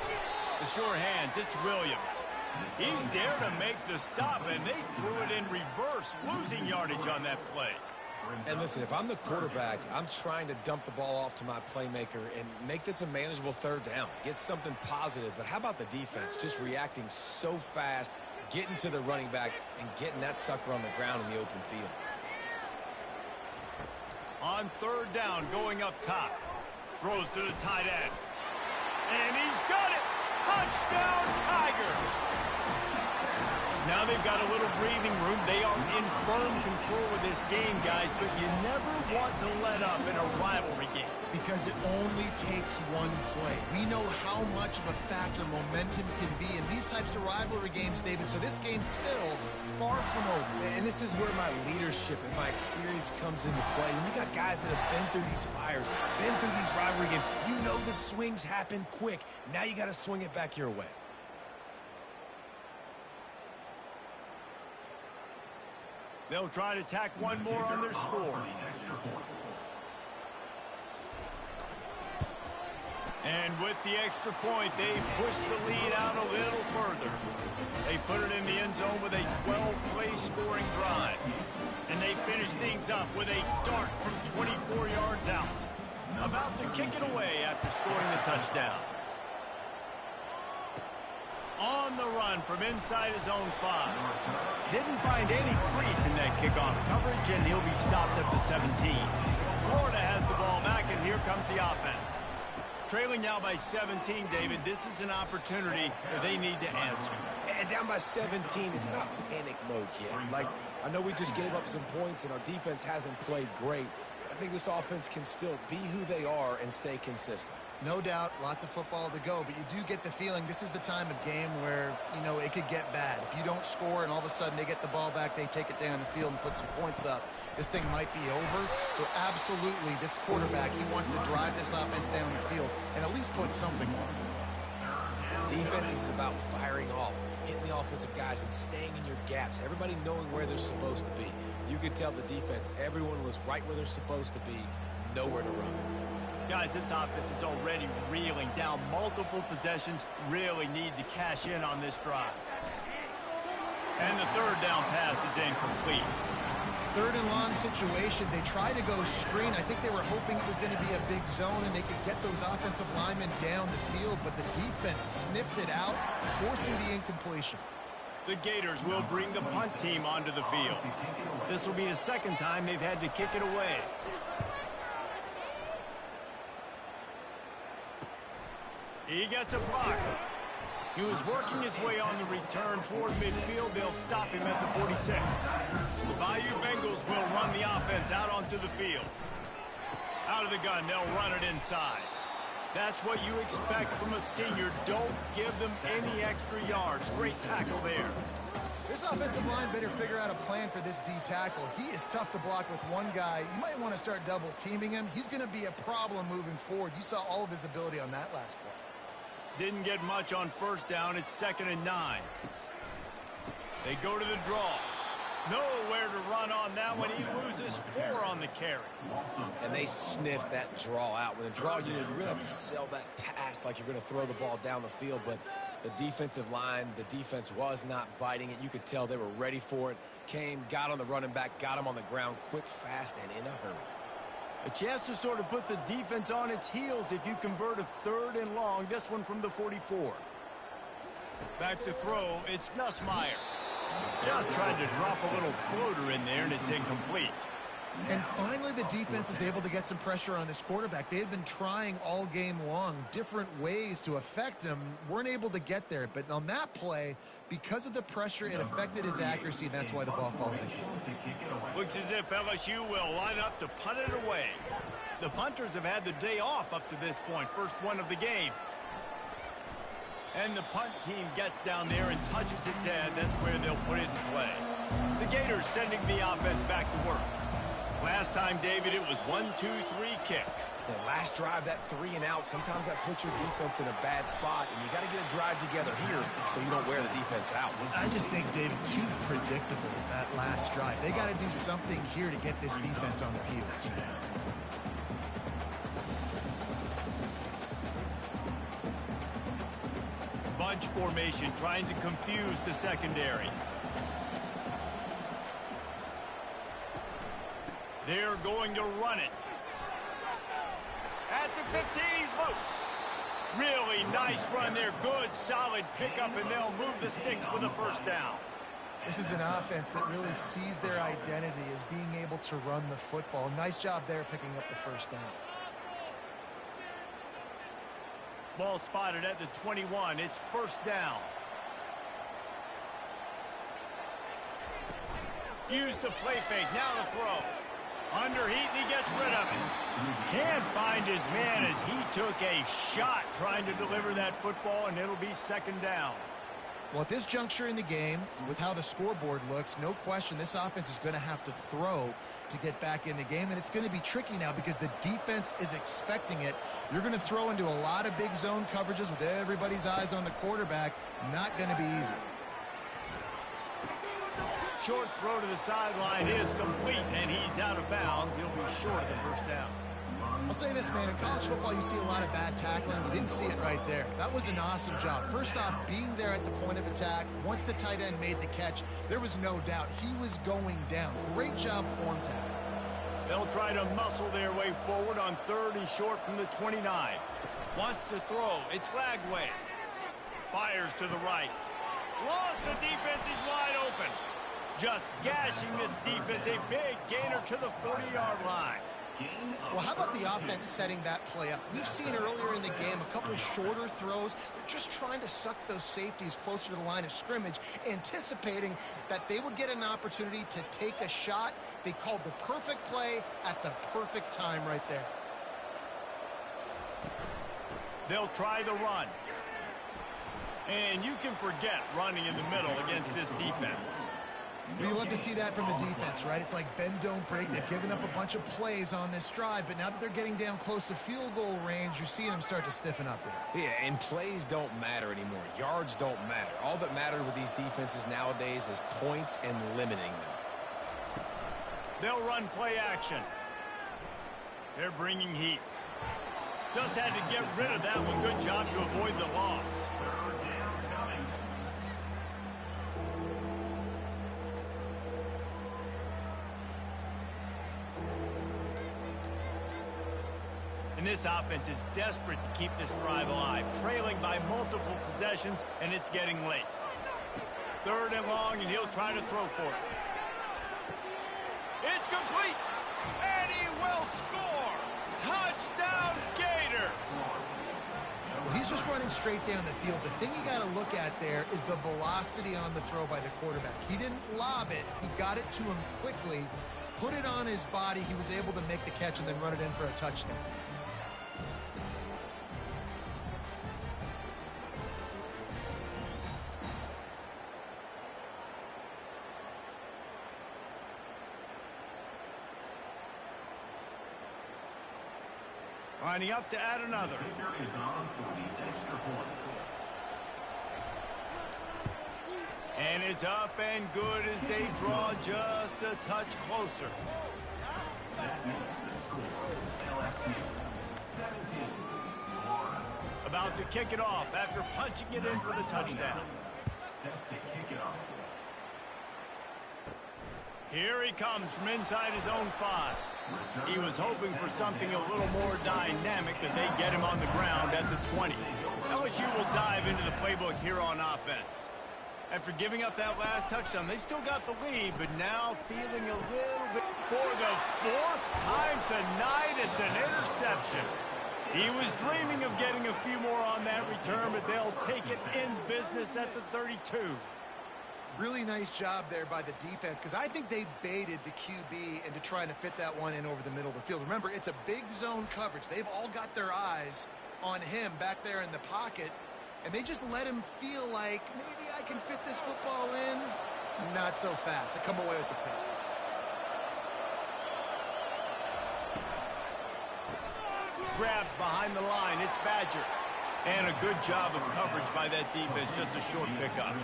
The sure hands, it's Williams. He's there to make the stop, and they threw it in reverse, losing yardage on that play. And listen, if I'm the quarterback, I'm trying to dump the ball off to my playmaker and make this a manageable third down. Get something positive. But how about the defense? Just reacting so fast, getting to the running back, and getting that sucker on the ground in the open field. On third down, going up top. Throws to the tight end. And he's got it. Touchdown, Tigers. Now they've got a little breathing room. They are in firm control of this game, guys, but you never want to let up in a rivalry game. Because it only takes one play. We know how much of a factor momentum can be in these types of rivalry games, David, so this game's still far from over. And this is where my leadership and my experience comes into play. When you got guys that have been through these fires, been through these rivalry games, you know the swings happen quick. Now you got to swing it back your way. They'll try to tack one more on their score. And with the extra point, they push the lead out a little further. They put it in the end zone with a 12-play scoring drive. And they finish things up with a dart from 24 yards out. About to kick it away after scoring the touchdown. On the run from inside his own 5. Didn't find any crease in that kickoff coverage, and he'll be stopped at the 17. Florida has the ball back, and here comes the offense. Trailing now by 17, David, this is an opportunity that they need to answer. And down by 17, it's not panic mode yet. Like, I know we just gave up some points, and our defense hasn't played great. I think this offense can still be who they are and stay consistent. No doubt, lots of football to go, but you do get the feeling this is the time of game where, you know, it could get bad. If you don't score and all of a sudden they get the ball back, they take it down the field and put some points up, this thing might be over. So absolutely, this quarterback, he wants to drive this offense down the field and at least put something on. Defense is about firing off, hitting the offensive guys and staying in your gaps, everybody knowing where they're supposed to be. You could tell the defense, everyone was right where they're supposed to be, nowhere to run. Guys, this offense is already reeling down multiple possessions, really need to cash in on this drive. And the third down pass is incomplete. Third and long situation. They tried to go screen. I think they were hoping it was going to be a big zone and they could get those offensive linemen down the field, but the defense sniffed it out, forcing the incompletion. The Gators will bring the punt team onto the field. This will be the second time they've had to kick it away. He gets a block. He was working his way on the return toward midfield. They'll stop him at the 46. The Bayou Bengals will run the offense out onto the field. Out of the gun, they'll run it inside. That's what you expect from a senior. Don't give them any extra yards. Great tackle there. This offensive line better figure out a plan for this D tackle. He is tough to block with one guy. You might want to start double teaming him. He's going to be a problem moving forward. You saw all of his ability on that last play. Didn't get much on first down. It's 2nd and 9. They go to the draw. Nowhere to run on that one. He loses 4 on the carry. And they sniffed that draw out. With a draw unit, you really have to sell that pass like you're going to throw the ball down the field. But the defensive line, the defense was not biting it. You could tell they were ready for it. Came, got on the running back, got him on the ground quick, fast, and in a hurry. A chance to sort of put the defense on its heels if you convert a 3rd and long. This one from the 44. Back to throw. It's Nussmeier. Just tried to drop a little floater in there, and it's incomplete. And finally, the defense is able to get some pressure on this quarterback. They had been trying all game long different ways to affect him. Weren't able to get there. But on that play, because of the pressure, it affected his accuracy, and that's why the ball falls in. Looks as if LSU will line up to punt it away. The punters have had the day off up to this point. First one of the game. And the punt team gets down there and touches it dead. That's where they'll put it in play. The Gators sending the offense back to work. Last time, David, it was 1-2-3 kick. The last drive, that 3 and out, sometimes that puts your defense in a bad spot, and you got to get a drive together here so you don't wear the defense out. I just think, David, too predictable that last drive. They got to do something here to get this defense on their heels. Bunch formation trying to confuse the secondary. They're going to run it. At the 15, he's loose. Really nice run there. Good, solid pickup, and they'll move the sticks with a first down. This is an offense that really sees their identity as being able to run the football. Nice job there picking up the first down. Ball spotted at the 21. It's first down. Use the play fake. Now to throw. Under heat, and he gets rid of it. Can't find his man as he took a shot trying to deliver that football, and it'll be second down. Well, at this juncture in the game, with how the scoreboard looks, no question this offense is going to have to throw to get back in the game, and it's going to be tricky now because the defense is expecting it. You're going to throw into a lot of big zone coverages with everybody's eyes on the quarterback. Not going to be easy. Short throw to the sideline is complete, and he's out of bounds. He'll be short of the first down. I'll say this, man. In college football, you see a lot of bad tackling. You didn't see it right there. That was an awesome job. First off, being there at the point of attack. Once the tight end made the catch, there was no doubt he was going down. Great job form tackle. They'll try to muscle their way forward on third and short from the 29. Wants to throw. It's Lagway. Fires to the right. Lost the defense. He's wide open. Just gashing this defense. A big gainer to the 40-yard line. Well, how about the offense setting that play up? We've seen earlier in the game a couple shorter throws. They're just trying to suck those safeties closer to the line of scrimmage, anticipating that they would get an opportunity to take a shot. They called the perfect play at the perfect time right there. They'll try the run. And you can forget running in the middle against this defense. We love to see that from the defense, right? It's like bend, don't break. They've given up a bunch of plays on this drive, but now that they're getting down close to field goal range, you're seeing them start to stiffen up there. Yeah, and plays don't matter anymore. Yards don't matter. All that matters with these defenses nowadays is points and limiting them. They'll run play action. They're bringing heat. Just had to get rid of that one. Good job to avoid the loss. And this offense is desperate to keep this drive alive, trailing by multiple possessions, and it's getting late. Third and long, and he'll try to throw for it. It's complete, and he will score. Touchdown, Gator. He's just running straight down the field. The thing you got to look at there is the velocity on the throw by the quarterback. He didn't lob it. He got it to him quickly, put it on his body. He was able to make the catch and then run it in for a touchdown. Lining up to add another. And it's up and good as they draw just a touch closer. About to kick it off after punching it in for the touchdown. Here he comes from inside his own 5. He was hoping for something a little more dynamic, but they get him on the ground at the 20. LSU will dive into the playbook here on offense. After giving up that last touchdown, they still got the lead, but now feeling a little bit. For the 4th time tonight, it's an interception. He was dreaming of getting a few more on that return, but they'll take it in business at the 32. Really nice job there by the defense, because I think they baited the QB into trying to fit that one in over the middle of the field. Remember, it's a big zone coverage. They've all got their eyes on him back there in the pocket, and they just let him feel like, maybe I can fit this football in. Not so fast. They come away with the pick. Grabbed behind the line. It's Badger. And a good job of coverage by that defense. Just a short pickup.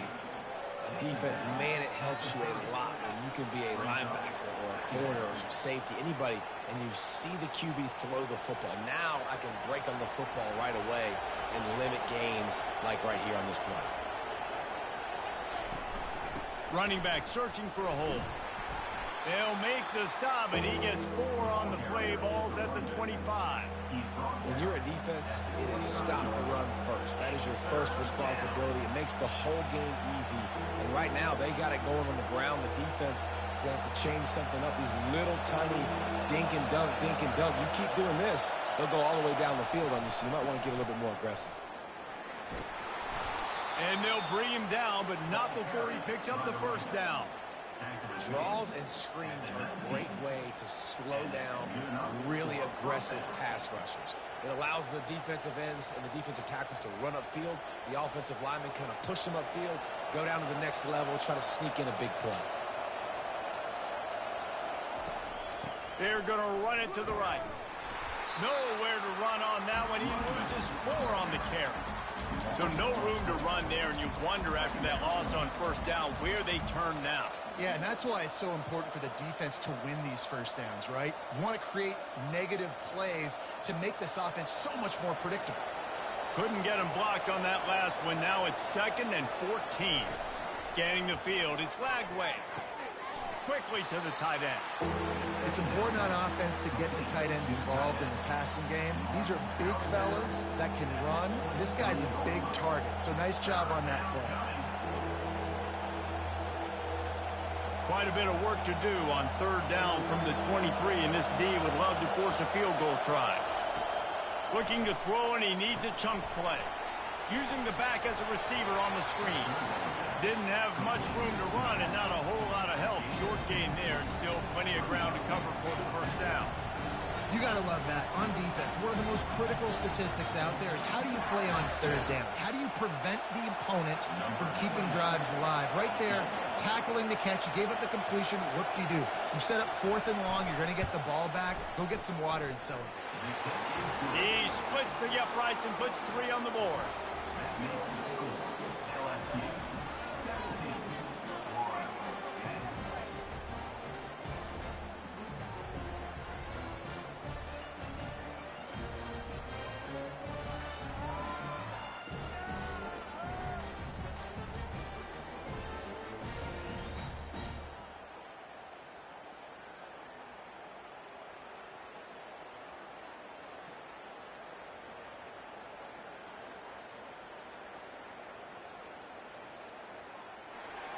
Defense, man, it helps you a lot when you can be a linebacker or a corner or safety, anybody, and you see the QB throw the football. Now I can break on the football right away and limit gains like right here on this play. Running back searching for a hole. They'll make the stop, and he gets 4 on the play. Ball's at the 25. When you're a defense, it is stop the run first. That is your first responsibility. It makes the whole game easy. And right now, they got it going on the ground. The defense is going to have to change something up. These little tiny dink and dunk. You keep doing this, He'll go all the way down the field on you, so you might want to get a little bit more aggressive. And they'll bring him down, but not before he picks up the first down. Draws and screens are a great way to slow down really aggressive pass rushers. It allows the defensive ends and the defensive tackles to run upfield. The offensive linemen kind of push them upfield, go down to the next level, try to sneak in a big play. They're going to run it to the right. Nowhere to run on that one. He loses 4 on the carry. So no room to run there, and you wonder after that loss on first down where they turn now. Yeah, and that's why it's so important for the defense to win these first downs, right? You want to create negative plays to make this offense so much more predictable. Couldn't get him blocked on that last one. Now it's 2nd and 14. Scanning the field, it's Lagway. Quickly to the tight end. It's important on offense to get the tight ends involved in the passing game. These are big fellas that can run. This guy's a big target, so nice job on that play. Quite a bit of work to do on 3rd down from the 23, and this D would love to force a field goal try. Looking to throw, and he needs a chunk play. Using the back as a receiver on the screen. Didn't have much room to run and not a whole lot of help. Short gain there, and still plenty of ground to cover for the first down. You got to love that. On defense, one of the most critical statistics out there is how do you play on 3rd down? How do you prevent the opponent from keeping drives alive? Right there, tackling the catch. You gave up the completion. Whoop-de-doo. You set up 4th and long. You're going to get the ball back. Go get some water and celebrate. He splits the uprights and puts 3 on the board.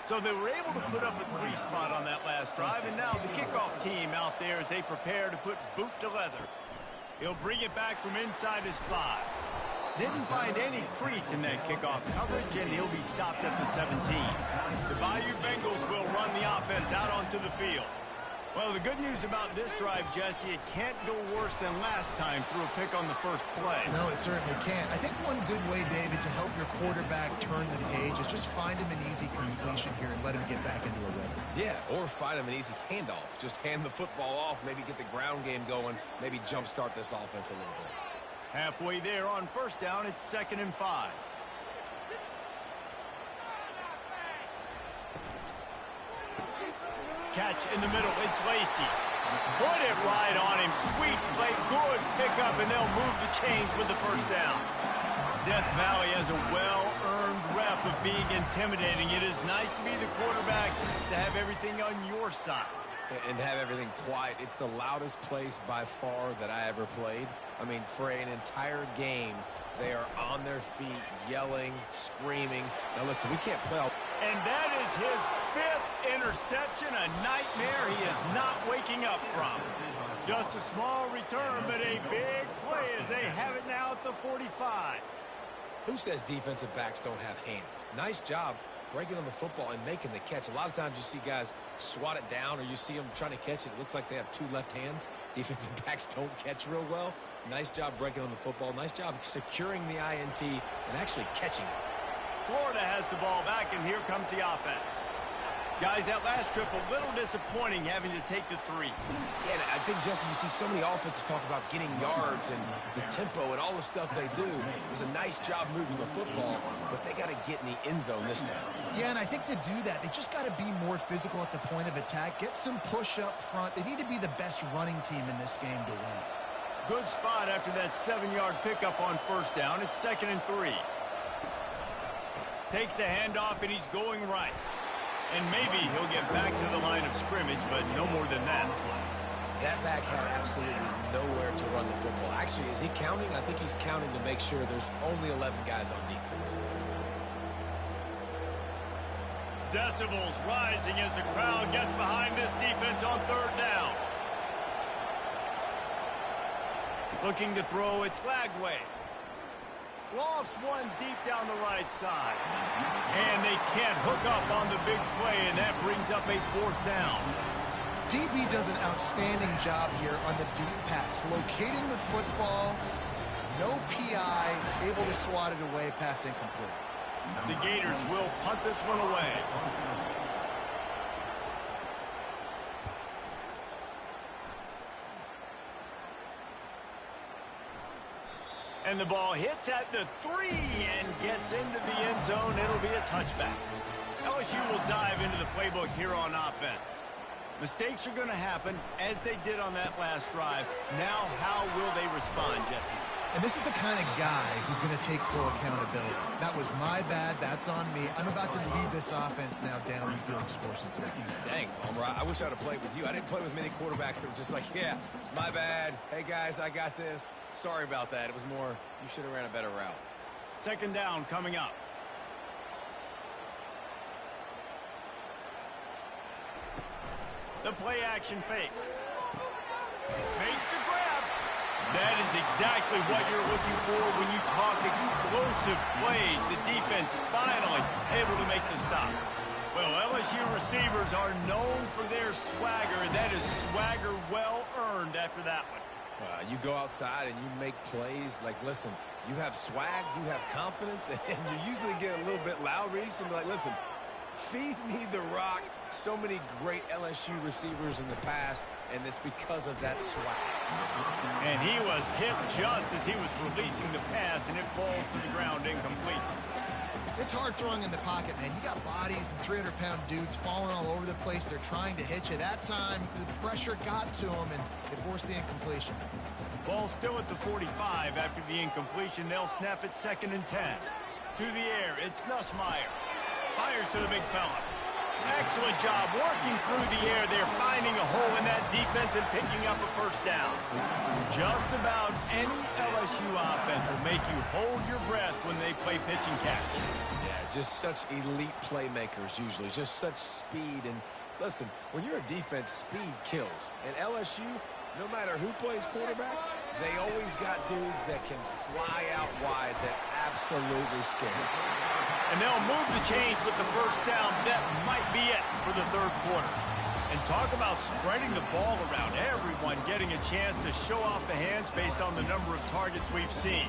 So they were able to put up a 3 spot on that last drive, and now the kickoff team out there as they prepare to put boot to leather. He'll bring it back from inside his 5. Didn't find any crease in that kickoff coverage, and he'll be stopped at the 17. The Bayou Bengals will run the offense out onto the field. Well, the good news about this drive, Jesse, it can't go worse than last time through a pick on the first play. No, it certainly can't. I think one good way, David, to help your quarterback turn the page is just find him an easy completion here and let him get back into a rhythm. Yeah, or find him an easy handoff. Just hand the football off, maybe get the ground game going, maybe jumpstart this offense a little bit. Halfway there on first down, it's 2nd and 5. Catch in the middle, it's Lacy. Put it right on him. Sweet play, good pickup, and they'll move the chains with the first down. Death Valley has a well-earned rep of being intimidating. It is nice to be the quarterback, to have everything on your side. And have everything quiet. It's the loudest place by far that I ever played. I mean, for an entire game, they are on their feet, yelling, screaming. Now, listen, we can't play all... And that is his 5th interception, a nightmare he is not waking up from. Just a small return, but a big play as they have it now at the 45. Who says defensive backs don't have hands? Nice job breaking on the football and making the catch. A lot of times you see guys swat it down or you see them trying to catch it. It looks like they have 2 left hands. Defensive backs don't catch real well. Nice job breaking on the football. Nice job securing the INT and actually catching it. Florida has the ball back, and here comes the offense. Guys, that last trip, a little disappointing having to take the 3. Yeah, and I think, Jesse, you see so many offenses talk about getting yards and the tempo and all the stuff they do. It was a nice job moving the football, but they got to get in the end zone this time. Yeah, and I think to do that, they just got to be more physical at the point of attack, get some push up front. They need to be the best running team in this game to win. Good spot after that 7-yard pickup on first down. It's 2nd and 3. Takes the handoff, and he's going right. And maybe he'll get back to the line of scrimmage, but no more than that. That back had absolutely nowhere to run the football. Actually, is he counting? I think he's counting to make sure there's only 11 guys on defense. Decibels rising as the crowd gets behind this defense on 3rd down. Looking to throw, it's flagged way. Lofts one deep down the right side. And they can't hook up on the big play, and that brings up a 4th down. DB does an outstanding job here on the deep pass, locating the football, no PI, able to swat it away, pass incomplete. The Gators will punt this one away. And the ball hits at the 3 and gets into the end zone. It'll be a touchback. LSU will dive into the playbook here on offense. Mistakes are going to happen, as they did on that last drive. Now, how will they respond, Jesse? And this is the kind of guy who's going to take full accountability. That was my bad. That's on me. I'm about to lead this offense now down the field and score some points. Dang, Homer, I wish I would have played with you. I didn't play with many quarterbacks that were just like, yeah, my bad. Hey, guys, I got this. Sorry about that. It was more, you should have ran a better route. 2nd down coming up. The play action fake. Makes the grab. That is exactly what you're looking for when you talk explosive plays. The defense finally able to make the stop. Well, LSU receivers are known for their swagger. That is swagger well earned after that one. You go outside and you make plays. Like, listen, you have swag, you have confidence, and you usually get a little bit loud, Reese, and be like, listen, feed me the rock. So many great LSU receivers in the past, and it's because of that swag. And he was hit just as he was releasing the pass, and it falls to the ground incomplete. It's hard throwing in the pocket, man. You got bodies and 300-pound dudes falling all over the place. They're trying to hit you. That time, the pressure got to him, and it forced the incompletion. Ball still at the 45 after the incompletion. They'll snap it 2nd and 10. To the air, it's Nussmeier. Fires to the big fella. Excellent job working through the air. They're finding a hole in that defense and picking up a 1st down. Just about any LSU offense will make you hold your breath when they play pitch and catch. Yeah, just such elite playmakers usually. Just such speed. And listen, when you're a defense, speed kills. And LSU, no matter who plays quarterback, they always got dudes that can fly out wide that absolutely scare. And they'll move the chains with the 1st down. That might be it for the 3rd quarter. And talk about spreading the ball around. Everyone getting a chance to show off the hands based on the number of targets we've seen.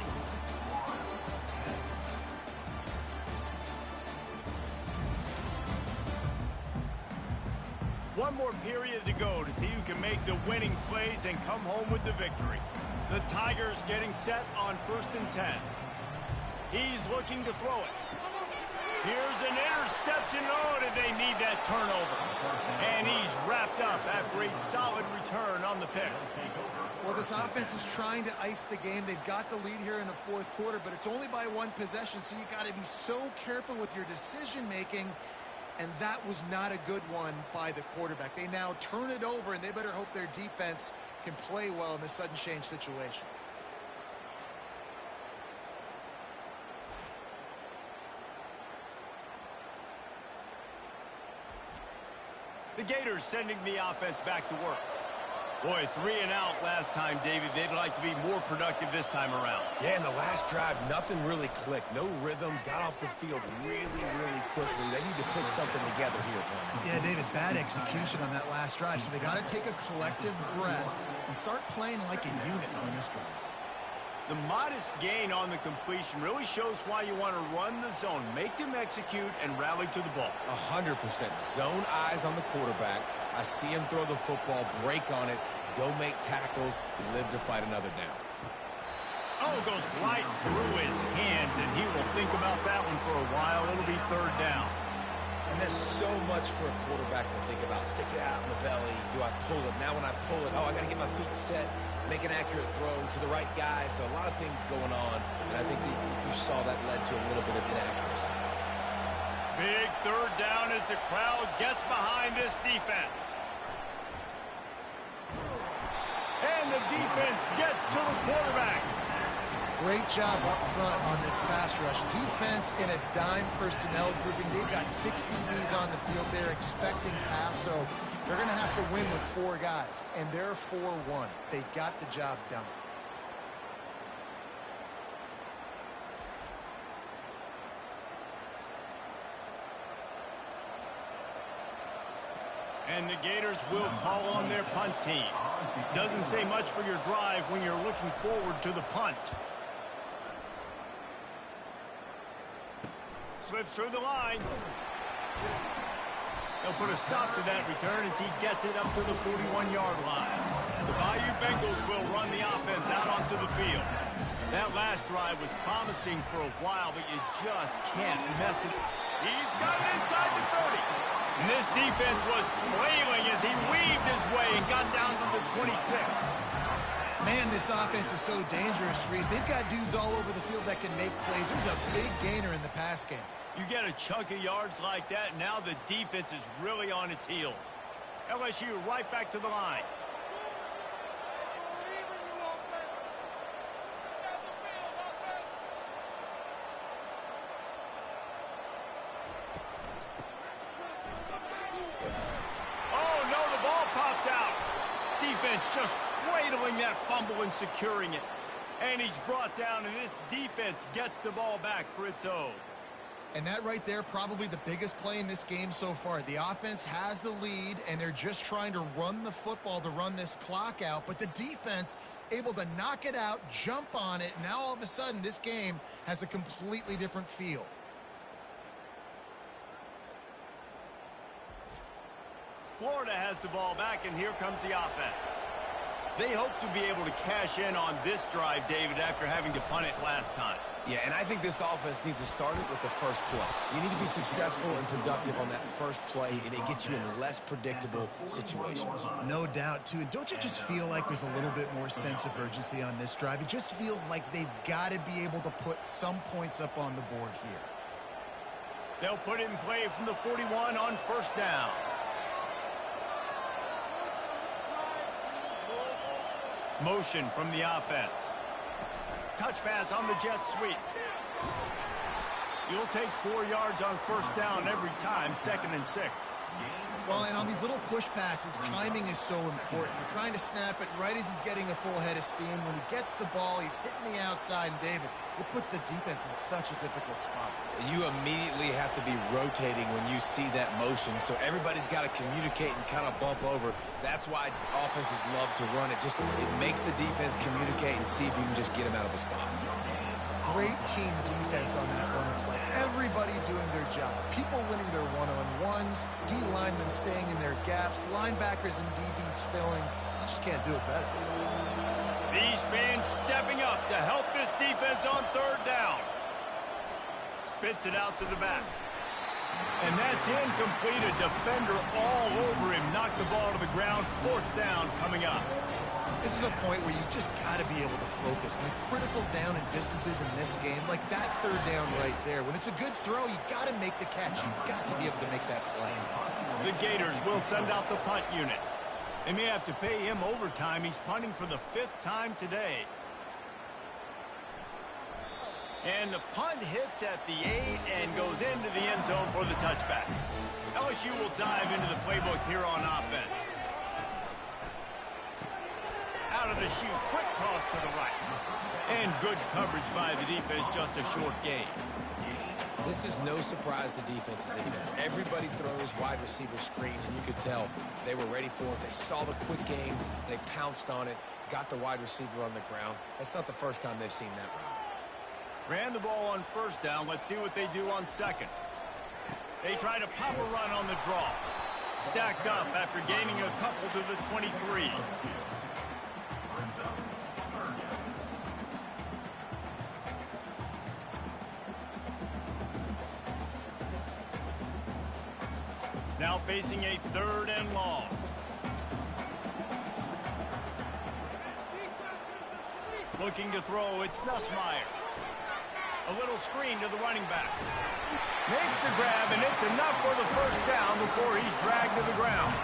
One more period to go to see who can make the winning plays and come home with the victory. The Tigers getting set on 1st and 10. He's looking to throw it. Here's an interception. Oh, did they need that turnover? And he's wrapped up after a solid return on the pick. Well, this offense is trying to ice the game. They've got the lead here in the 4th quarter, but it's only by 1 possession, so you got to be so careful with your decision-making, and that was not a good one by the quarterback. They now turn it over, and they better hope their defense can play well in this sudden change situation. The Gators sending the offense back to work. Boy, 3 and out last time, David. They'd like to be more productive this time around. Yeah, in the last drive, nothing really clicked. No rhythm. Got off the field really, really quickly. They need to put something together here, Tony. Yeah, David, bad execution on that last drive. So they got to take a collective breath and start playing like a unit on this drive. The modest gain on the completion really shows why you want to run the zone. Make them execute and rally to the ball. 100%. Zone eyes on the quarterback. I see him throw the football, break on it, go make tackles, live to fight another down. Oh, goes right through his hands, and he will think about that one for a while. It'll be 3rd down. And there's so much for a quarterback to think about. Stick it out in the belly. Do I pull it? Now when I pull it, oh, I got to get my feet set. Make an accurate throw to the right guy. So a lot of things going on. And I think you saw that led to a little bit of inaccuracy. Big 3rd down as the crowd gets behind this defense. And the defense gets to the quarterback. Great job up front on this pass rush. Defense in a dime personnel grouping. They've got 6 DBs on the field. They're expecting pass, so they're going to have to win with 4 guys. And they're 4-1. They got the job done. And the Gators will call on their punt team. Doesn't say much for your drive when you're looking forward to the punt. Slips through the line. They'll put a stop to that return as he gets it up to the 41-yard line. The Bayou Bengals will run the offense out onto the field. That last drive was promising for a while, but you just can't mess it. He's got it inside the 30. And this defense was flailing as he weaved his way and got down to the 26. Man, this offense is so dangerous, Reese. They've got dudes all over the field that can make plays. There's a big gainer in the pass game. You get a chunk of yards like that, and now the defense is really on its heels. LSU right back to the line. Oh, no, the ball popped out. Defense just cradling that fumble and securing it. And he's brought down, and this defense gets the ball back for its own. And that right there, probably the biggest play in this game so far. The offense has the lead, and they're just trying to run the football to run this clock out. But the defense able to knock it out, jump on it. Now all of a sudden, this game has a completely different feel. Florida has the ball back, and here comes the offense. They hope to be able to cash in on this drive, David, after having to punt it last time. Yeah, and I think this offense needs to start it with the first play. You need to be successful and productive on that first play, and it gets you in less predictable situations. No doubt, too. And don't you just feel like there's a little bit more sense of urgency on this drive? It just feels like they've got to be able to put some points up on the board here. They'll put it in play from the 41 on first down. Motion from the offense. Touch pass on the jet sweep. You'll take 4 yards on first down every time, 2nd and 6. Well, and on these little push passes, timing is so important. You're trying to snap it right as he's getting a full head of steam. When he gets the ball, he's hitting the outside, and David, it puts the defense in such a difficult spot. You immediately have to be rotating when you see that motion, so everybody's got to communicate and kind of bump over. That's why offenses love to run it. It makes the defense communicate and see if you can just get him out of the spot. Great team defense on that one play. Everybody doing their job. People winning their one-on-ones, D linemen staying in their gaps, linebackers and DBs filling. You just can't do it better. These fans stepping up to help this defense on third down. Spits it out to the back. And that's incomplete. A defender all over him. Knocked the ball to the ground. 4th down coming up. This is a point where you just got to be able to focus. And the critical down and distances in this game, like that third down right there, when it's a good throw, you got to make the catch. You've got to be able to make that play. The Gators will send out the punt unit. They may have to pay him overtime. He's punting for the 5th time today. And the punt hits at the 8 and goes into the end zone for the touchback. LSU will dive into the playbook here on offense. Out of the chute, quick toss to the right. And good coverage by the defense, just a short gain. This is no surprise to defenses anymore. Everybody throws wide receiver screens, and you could tell they were ready for it. They saw the quick game. They pounced on it, got the wide receiver on the ground. That's not the first time they've seen that route. Ran the ball on first down. Let's see what they do on second. They try to pop a run on the draw. Stacked up after gaining a couple to the 23. Now facing a 3rd and long. Looking to throw, it's Nussmeier. A little screen to the running back. Makes the grab, and it's enough for the first down before he's dragged to the ground.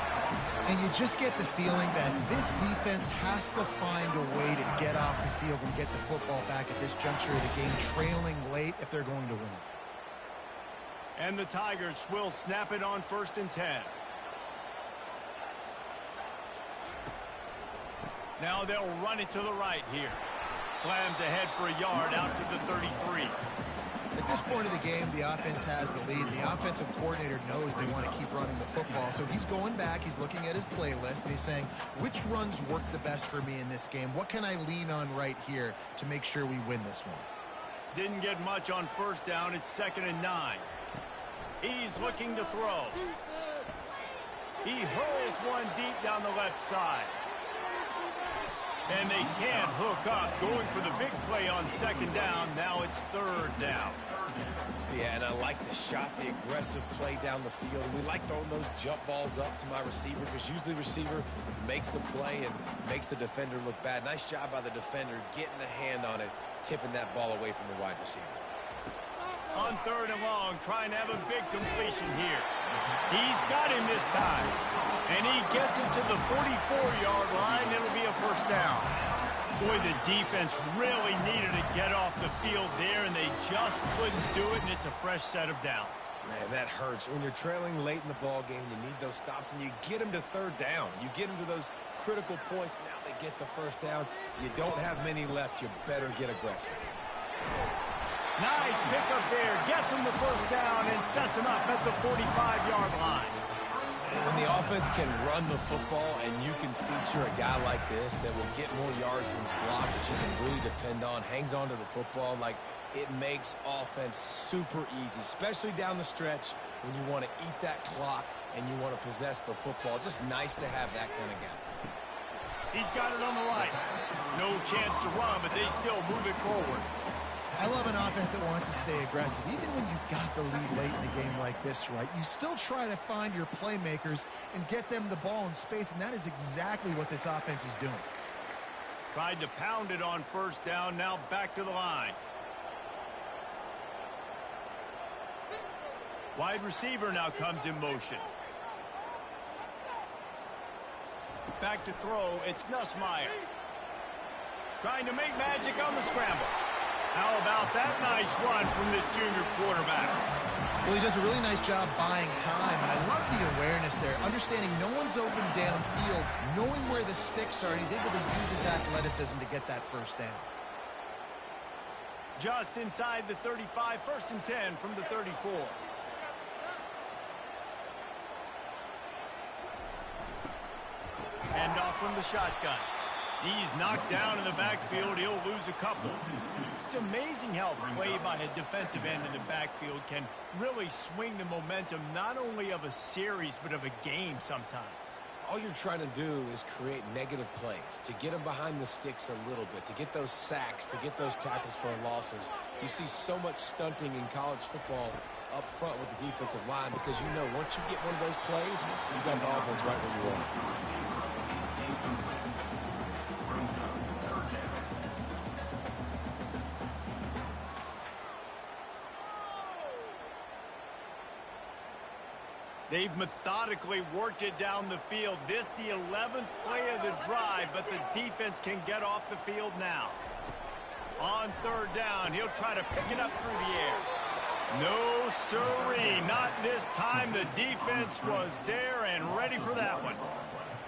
And you just get the feeling that this defense has to find a way to get off the field and get the football back at this juncture of the game, trailing late if they're going to win. And the Tigers will snap it on 1st and 10. Now they'll run it to the right here. Slams ahead for a yard out to the 33. At this point of the game, the offense has the lead. The offensive coordinator knows they want to keep running the football. So he's going back, he's looking at his playlist, and he's saying, which runs work the best for me in this game? What can I lean on right here to make sure we win this one? Didn't get much on first down. It's 2nd and 9. He's looking to throw. He hurls one deep down the left side. And they can't hook up. Going for the big play on 2nd down. Now it's 3rd down. Yeah, and I like the shot, the aggressive play down the field. And we like throwing those jump balls up to my receiver because usually the receiver makes the play and makes the defender look bad. Nice job by the defender getting a hand on it, tipping that ball away from the wide receiver. On 3rd and long, trying to have a big completion here. He's got him this time. And he gets it to the 44-yard line. It'll be a 1st down. Boy, the defense really needed to get off the field there, and they just couldn't do it, and it's a fresh set of downs. Man, that hurts. When you're trailing late in the ball game, you need those stops, and you get them to 3rd down. You get them to those critical points. Now they get the 1st down. You don't have many left. You better get aggressive. Nice pickup there. Gets him the 1st down and sets him up at the 45-yard line. And when the offense can run the football and you can feature a guy like this that will get more yards than his block that you can really depend on, hangs on to the football, like it makes offense super easy, especially down the stretch when you want to eat that clock and you want to possess the football. Just nice to have that kind of guy. He's got it on the right. No chance to run, but they still move it forward. I love an offense that wants to stay aggressive. Even when you've got the lead late in the game like this, right, you still try to find your playmakers and get them the ball in space, and that is exactly what this offense is doing. Tried to pound it on 1st down, now back to the line. Wide receiver now comes in motion. Back to throw, it's Nussmeier. Trying to make magic on the scramble. How about that nice run from this junior quarterback? Well, he does a really nice job buying time, and I love the awareness there, understanding no one's open downfield, knowing where the sticks are, and he's able to use his athleticism to get that 1st down. Just inside the 35, 1st and 10 from the 34. Hand off from the shotgun. He's knocked down in the backfield. He'll lose a couple. It's amazing how play by a defensive end in the backfield can really swing the momentum not only of a series but of a game sometimes. All you're trying to do is create negative plays, to get them behind the sticks a little bit, to get those sacks, to get those tackles for losses. You see so much stunting in college football up front with the defensive line because you know once you get one of those plays, you've got the offense right where you want. They've methodically worked it down the field. This the 11th play of the drive, but the defense can get off the field now. On 3rd down, he'll try to pick it up through the air. No siree, not this time. The defense was there and ready for that one.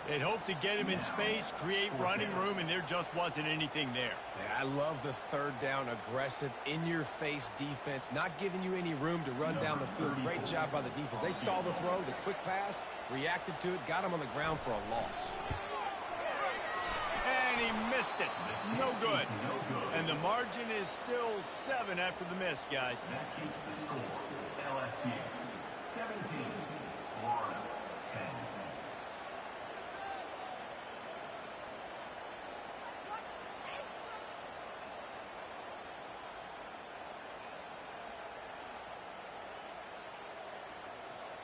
They'd hoped to get him in space, create running room, and there just wasn't anything there. Yeah, I love the 3rd down aggressive, in-your-face defense, not giving you any room to run down the field. Great job by the defense. They saw the throw, the quick pass, reacted to it, got him on the ground for a loss. And he missed it. No good. And the margin is still 7 after the miss, guys. That keeps the score. LSU 17, Florida 10.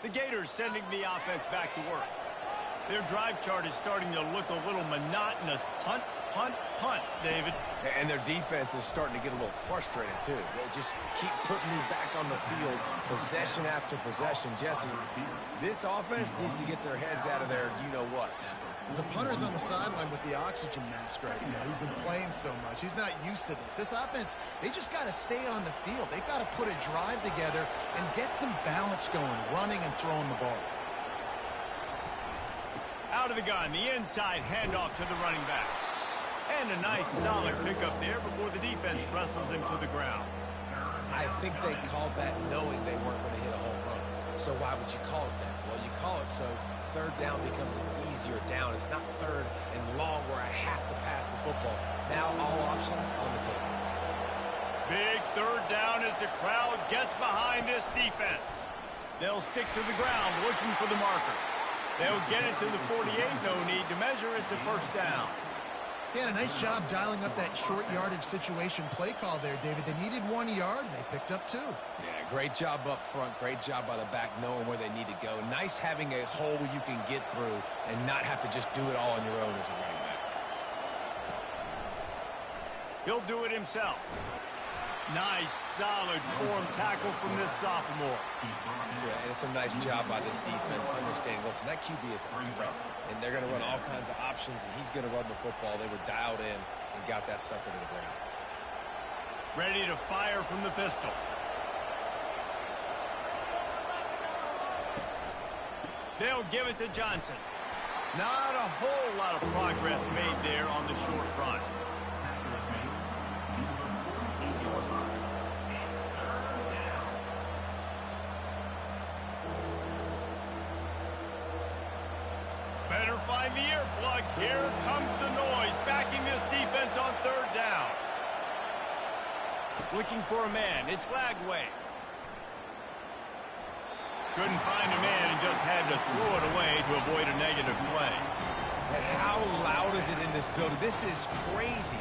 The Gators sending the offense back to work. Their drive chart is starting to look a little monotonous. Punt, punt, punt, David. And their defense is starting to get a little frustrated, too. They just keep putting me back on the field, possession after possession. Jesse, this offense needs to get their heads out of there, you-know-what. The punter's on the sideline with the oxygen mask right now. He's been playing so much. He's not used to this. This offense, they just got to stay on the field. They've got to put a drive together and get some balance going, running and throwing the ball. Out of the gun, the inside handoff to the running back. And a nice solid pickup there before the defense wrestles him to the ground. I think they called that knowing they weren't going to hit a home run. So why would you call it that? Well, you call it so third down becomes an easier down. It's not third and long where I have to pass the football. Now all options on the table. Big third down as the crowd gets behind this defense. They'll stick to the ground looking for the marker. They'll get it to the 48. No need to measure. It's a first down. He had a nice job dialing up that short yardage situation play call there, David. They needed 1 yard, and they picked up 2. Yeah, great job up front. Great job by the back knowing where they need to go. Nice having a hole you can get through and not have to just do it all on your own as a running back. He'll do it himself. Nice, solid form tackle from this sophomore. Yeah, and it's a nice job by this defense understanding, listen, that QB is a threat, and they're going to run all kinds of options, and he's going to run the football. They were dialed in and got that sucker to the ground. Ready to fire from the pistol. They'll give it to Johnson. Not a whole lot of progress made there on the short run. Better find the earplugs. Here comes the noise, backing this defense on third down. Looking for a man. It's Lagway. Couldn't find a man and just had to throw it away to avoid a negative play. And how loud is it in this building? This is crazy.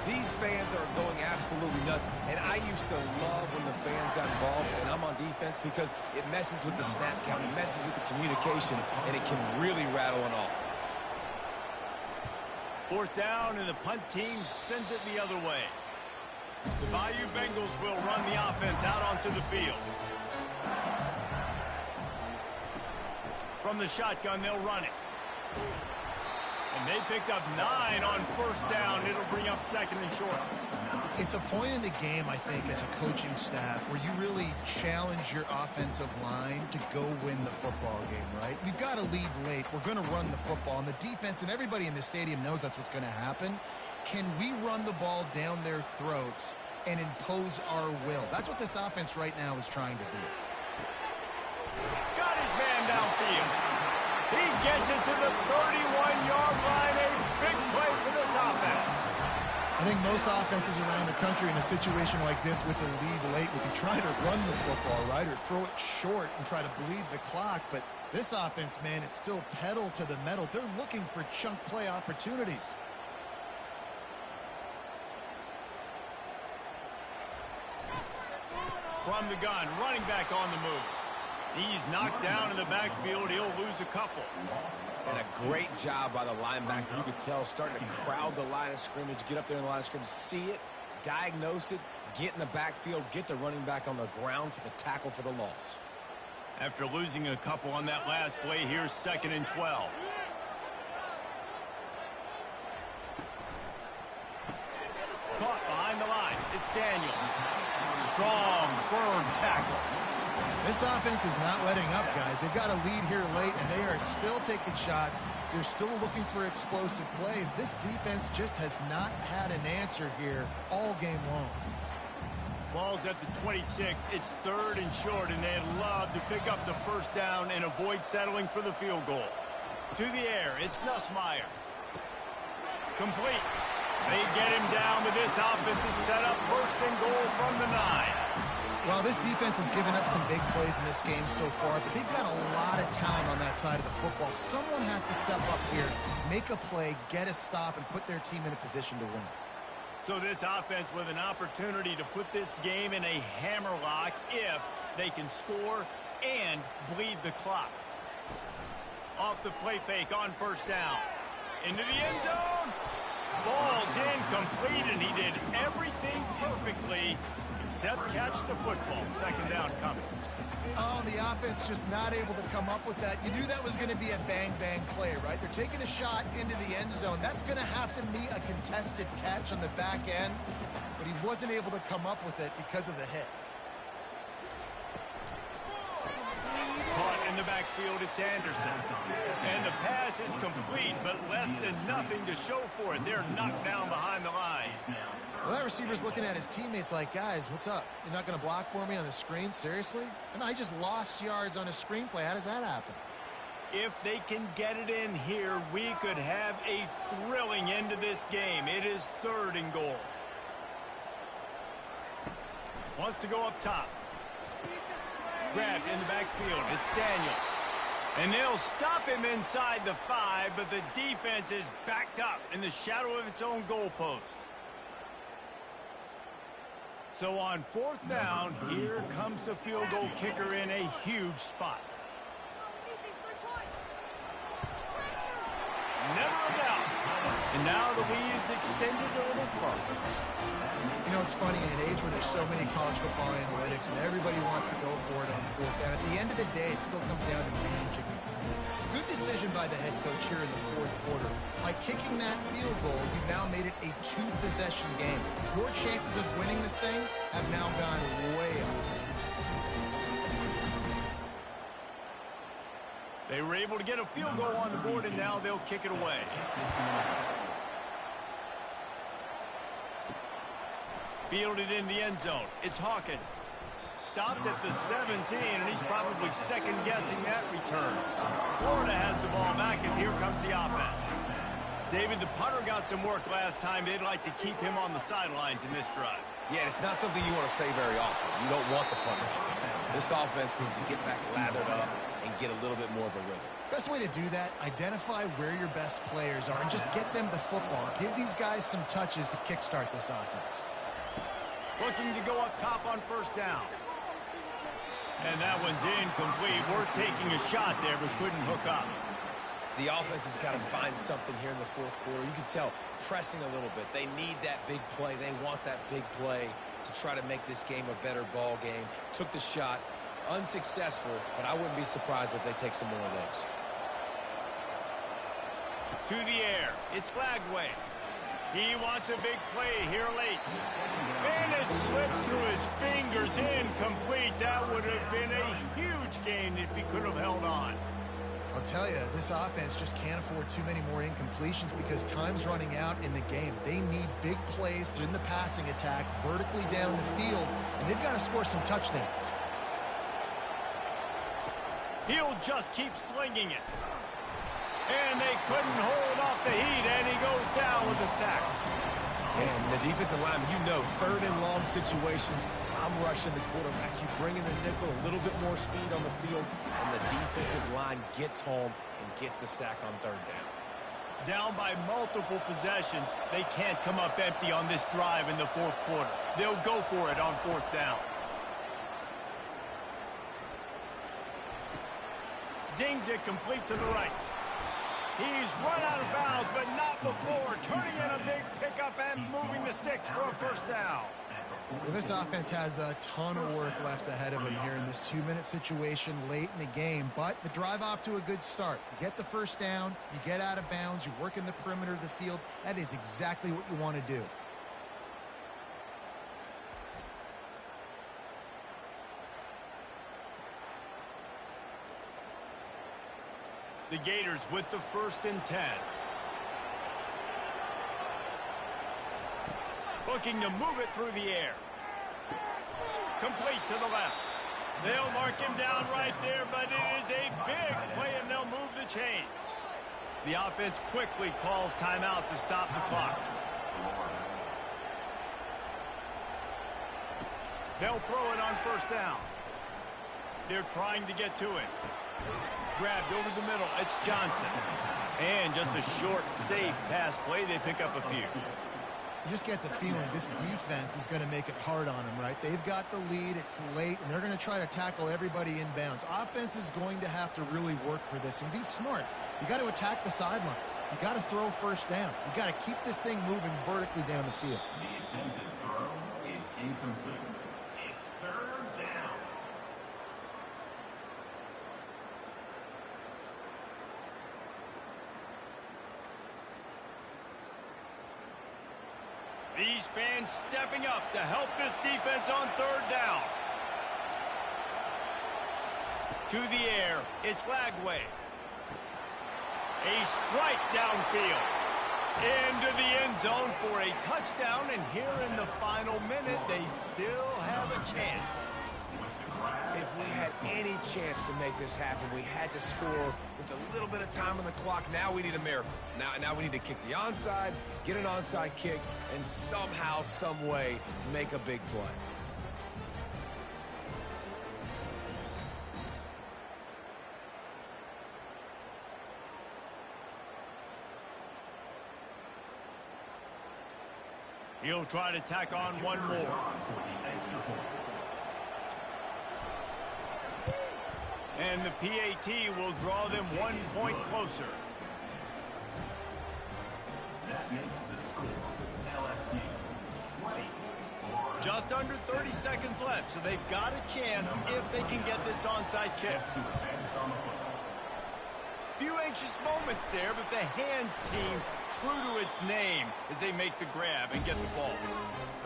These fans are going absolutely nuts. And I used to love when the fans got involved, and I'm on defense, because it messes with the snap count, it messes with the communication, and it can really rattle an offense. Fourth down, and the punt team sends it the other way. The Bayou Bengals will run the offense out onto the field. From the shotgun, they'll run it. And they picked up 9 on first down. It'll bring up second and short. It's a point in the game, I think, as a coaching staff, where you really challenge your offensive line to go win the football game, right? We've got to lead late. We're going to run the football. And the defense and everybody in the stadium knows that's what's going to happen. Can we run the ball down their throats and impose our will? That's what this offense right now is trying to do. Got his man downfield. He gets it to the 31-yard line. A big play for this offense. I think most offenses around the country in a situation like this with the lead late would be trying to run the football, right, or throw it short and try to bleed the clock. But this offense, man, it's still pedal to the metal. They're looking for chunk play opportunities. From the gun, running back on the move. He's knocked down in the backfield. He'll lose a couple. And a great job by the linebacker. You could tell, starting to crowd the line of scrimmage, get up there in the line of scrimmage, see it, diagnose it, get in the backfield, get the running back on the ground for the tackle for the loss. After losing a couple on that last play, here's 2nd and 12. Caught behind the line. It's Daniels. Strong, firm tackle. This offense is not letting up, guys. They've got a lead here late, and they are still taking shots. They're still looking for explosive plays. This defense just has not had an answer here all game long. Ball's at the 26. It's 3rd and short, and they'd love to pick up the first down and avoid settling for the field goal. To the air, it's Nussmeier. Complete. They get him down, but this offense is set up 1st and goal from the 9. Well, this defense has given up some big plays in this game so far, but they've got a lot of talent on that side of the football. Someone has to step up here, make a play, get a stop, and put their team in a position to win. So this offense with an opportunity to put this game in a hammerlock if they can score and bleed the clock. Off the play fake on first down. Into the end zone. Falls incomplete, and he did everything perfectly except catch the football. 2nd down coming. Oh, the offense just not able to come up with that. You knew that was going to be a bang-bang play, right? They're taking a shot into the end zone. That's going to have to be a contested catch on the back end, but he wasn't able to come up with it because of the hit. Caught in the backfield, it's Anderson. And the pass is complete, but less than nothing to show for it. They're knocked down behind the line. Well, that receiver's looking at his teammates like, guys, what's up? You're not going to block for me on the screen? Seriously? And I just lost yards on a screenplay. How does that happen? If they can get it in here, we could have a thrilling end to this game. It is 3rd and goal. Wants to go up top. Grabbed in the backfield. It's Daniels. And they'll stop him inside the 5, but the defense is backed up in the shadow of its own goalpost. So on 4th down, here comes the field goal kicker in a huge spot. Never a doubt. And now the lead is extended a little further. You know, it's funny, in an age where there's so many college football analytics and everybody wants to go for it on 4th down, at the end of the day, it still comes down to managing. Good decision by the head coach here in the 4th quarter. By kicking that field goal, you've now made it a 2-possession game. Your chances of winning this thing have now gone way up. They were able to get a field goal on the board, and now they'll kick it away. Fielded in the end zone. It's Hawkins. Stopped at the 17, and he's probably second-guessing that return. Florida has the ball back, and here comes the offense. David, the punter got some work last time. They'd like to keep him on the sidelines in this drive. Yeah, it's not something you want to say very often. You don't want the punter. This offense needs to get back lathered up and get a little bit more of a rhythm. Best way to do that, identify where your best players are and just get them the football. Give these guys some touches to kickstart this offense. Looking to go up top on 1st down. And that one's incomplete. Worth taking a shot there, but couldn't hook up. The offense has got to find something here in the 4th quarter. You can tell, pressing a little bit. They need that big play. They want that big play to try to make this game a better ball game. Took the shot. Unsuccessful, but I wouldn't be surprised if they take some more of those. To the air. It's Glagway. He wants a big play here late. And it slips through his fingers. Incomplete. That would have been a huge gain if he could have held on. I'll tell you, this offense just can't afford too many more incompletions because time's running out in the game. They need big plays in the passing attack, vertically down the field, and they've got to score some touchdowns. He'll just keep slinging it. And they couldn't hold off the heat, and he goes down with a sack. And the defensive lineman, you know, 3rd and long situations, I'm rushing the quarterback. You bring in the nickel, a little bit more speed on the field, and the defensive line gets home and gets the sack on 3rd down. Down by multiple possessions, they can't come up empty on this drive in the 4th quarter. They'll go for it on 4th down. Zings it complete to the right. He's run out of bounds, but not before. Turning in a big pickup and moving the sticks for a 1st down. Well, this offense has a ton of work left ahead of them here in this 2-minute situation late in the game, but the drive off to a good start. You get the 1st down, you get out of bounds, you work in the perimeter of the field. That is exactly what you want to do. The Gators with the 1st and 10. Looking to move it through the air. Complete to the left. They'll mark him down right there, but it is a big play, and they'll move the chains. The offense quickly calls timeout to stop the clock. They'll throw it on 1st down. They're trying to get to it. Grabbed over the middle. It's Johnson. And just a short, safe pass play. They pick up a few. You just get the feeling this defense is going to make it hard on them, right? They've got the lead. It's late, and they're going to try to tackle everybody inbounds. Offense is going to have to really work for this and be smart. You got to attack the sidelines. You got to throw 1st downs. You got to keep this thing moving vertically down the field. The attempted throw is incomplete. It's 3rd down. These fans stepping up to help this defense on 3rd down. To the air, it's Lagway. A strike downfield. Into the end zone for a touchdown, and here in the final minute, they still have a chance. If we had any chance to make this happen, we had to score with a little bit of time on the clock. Now we need a miracle. Now we need to kick the onside, get an onside kick, and somehow, some way, make a big play. He'll try to tack on one more. And the PAT will draw them 1 point closer. That makes the score LSU 20. Just under 30 seconds left, so they've got a chance if they can get this onside kick. Few anxious moments there, but the hands team true to its name as they make the grab and get the ball.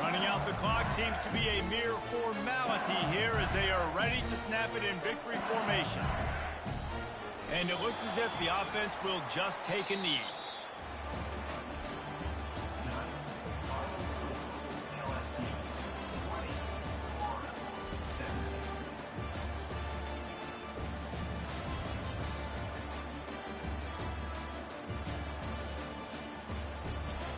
Running out the clock seems to be a mere formality here as they are ready to snap it in victory formation. And it looks as if the offense will just take a knee.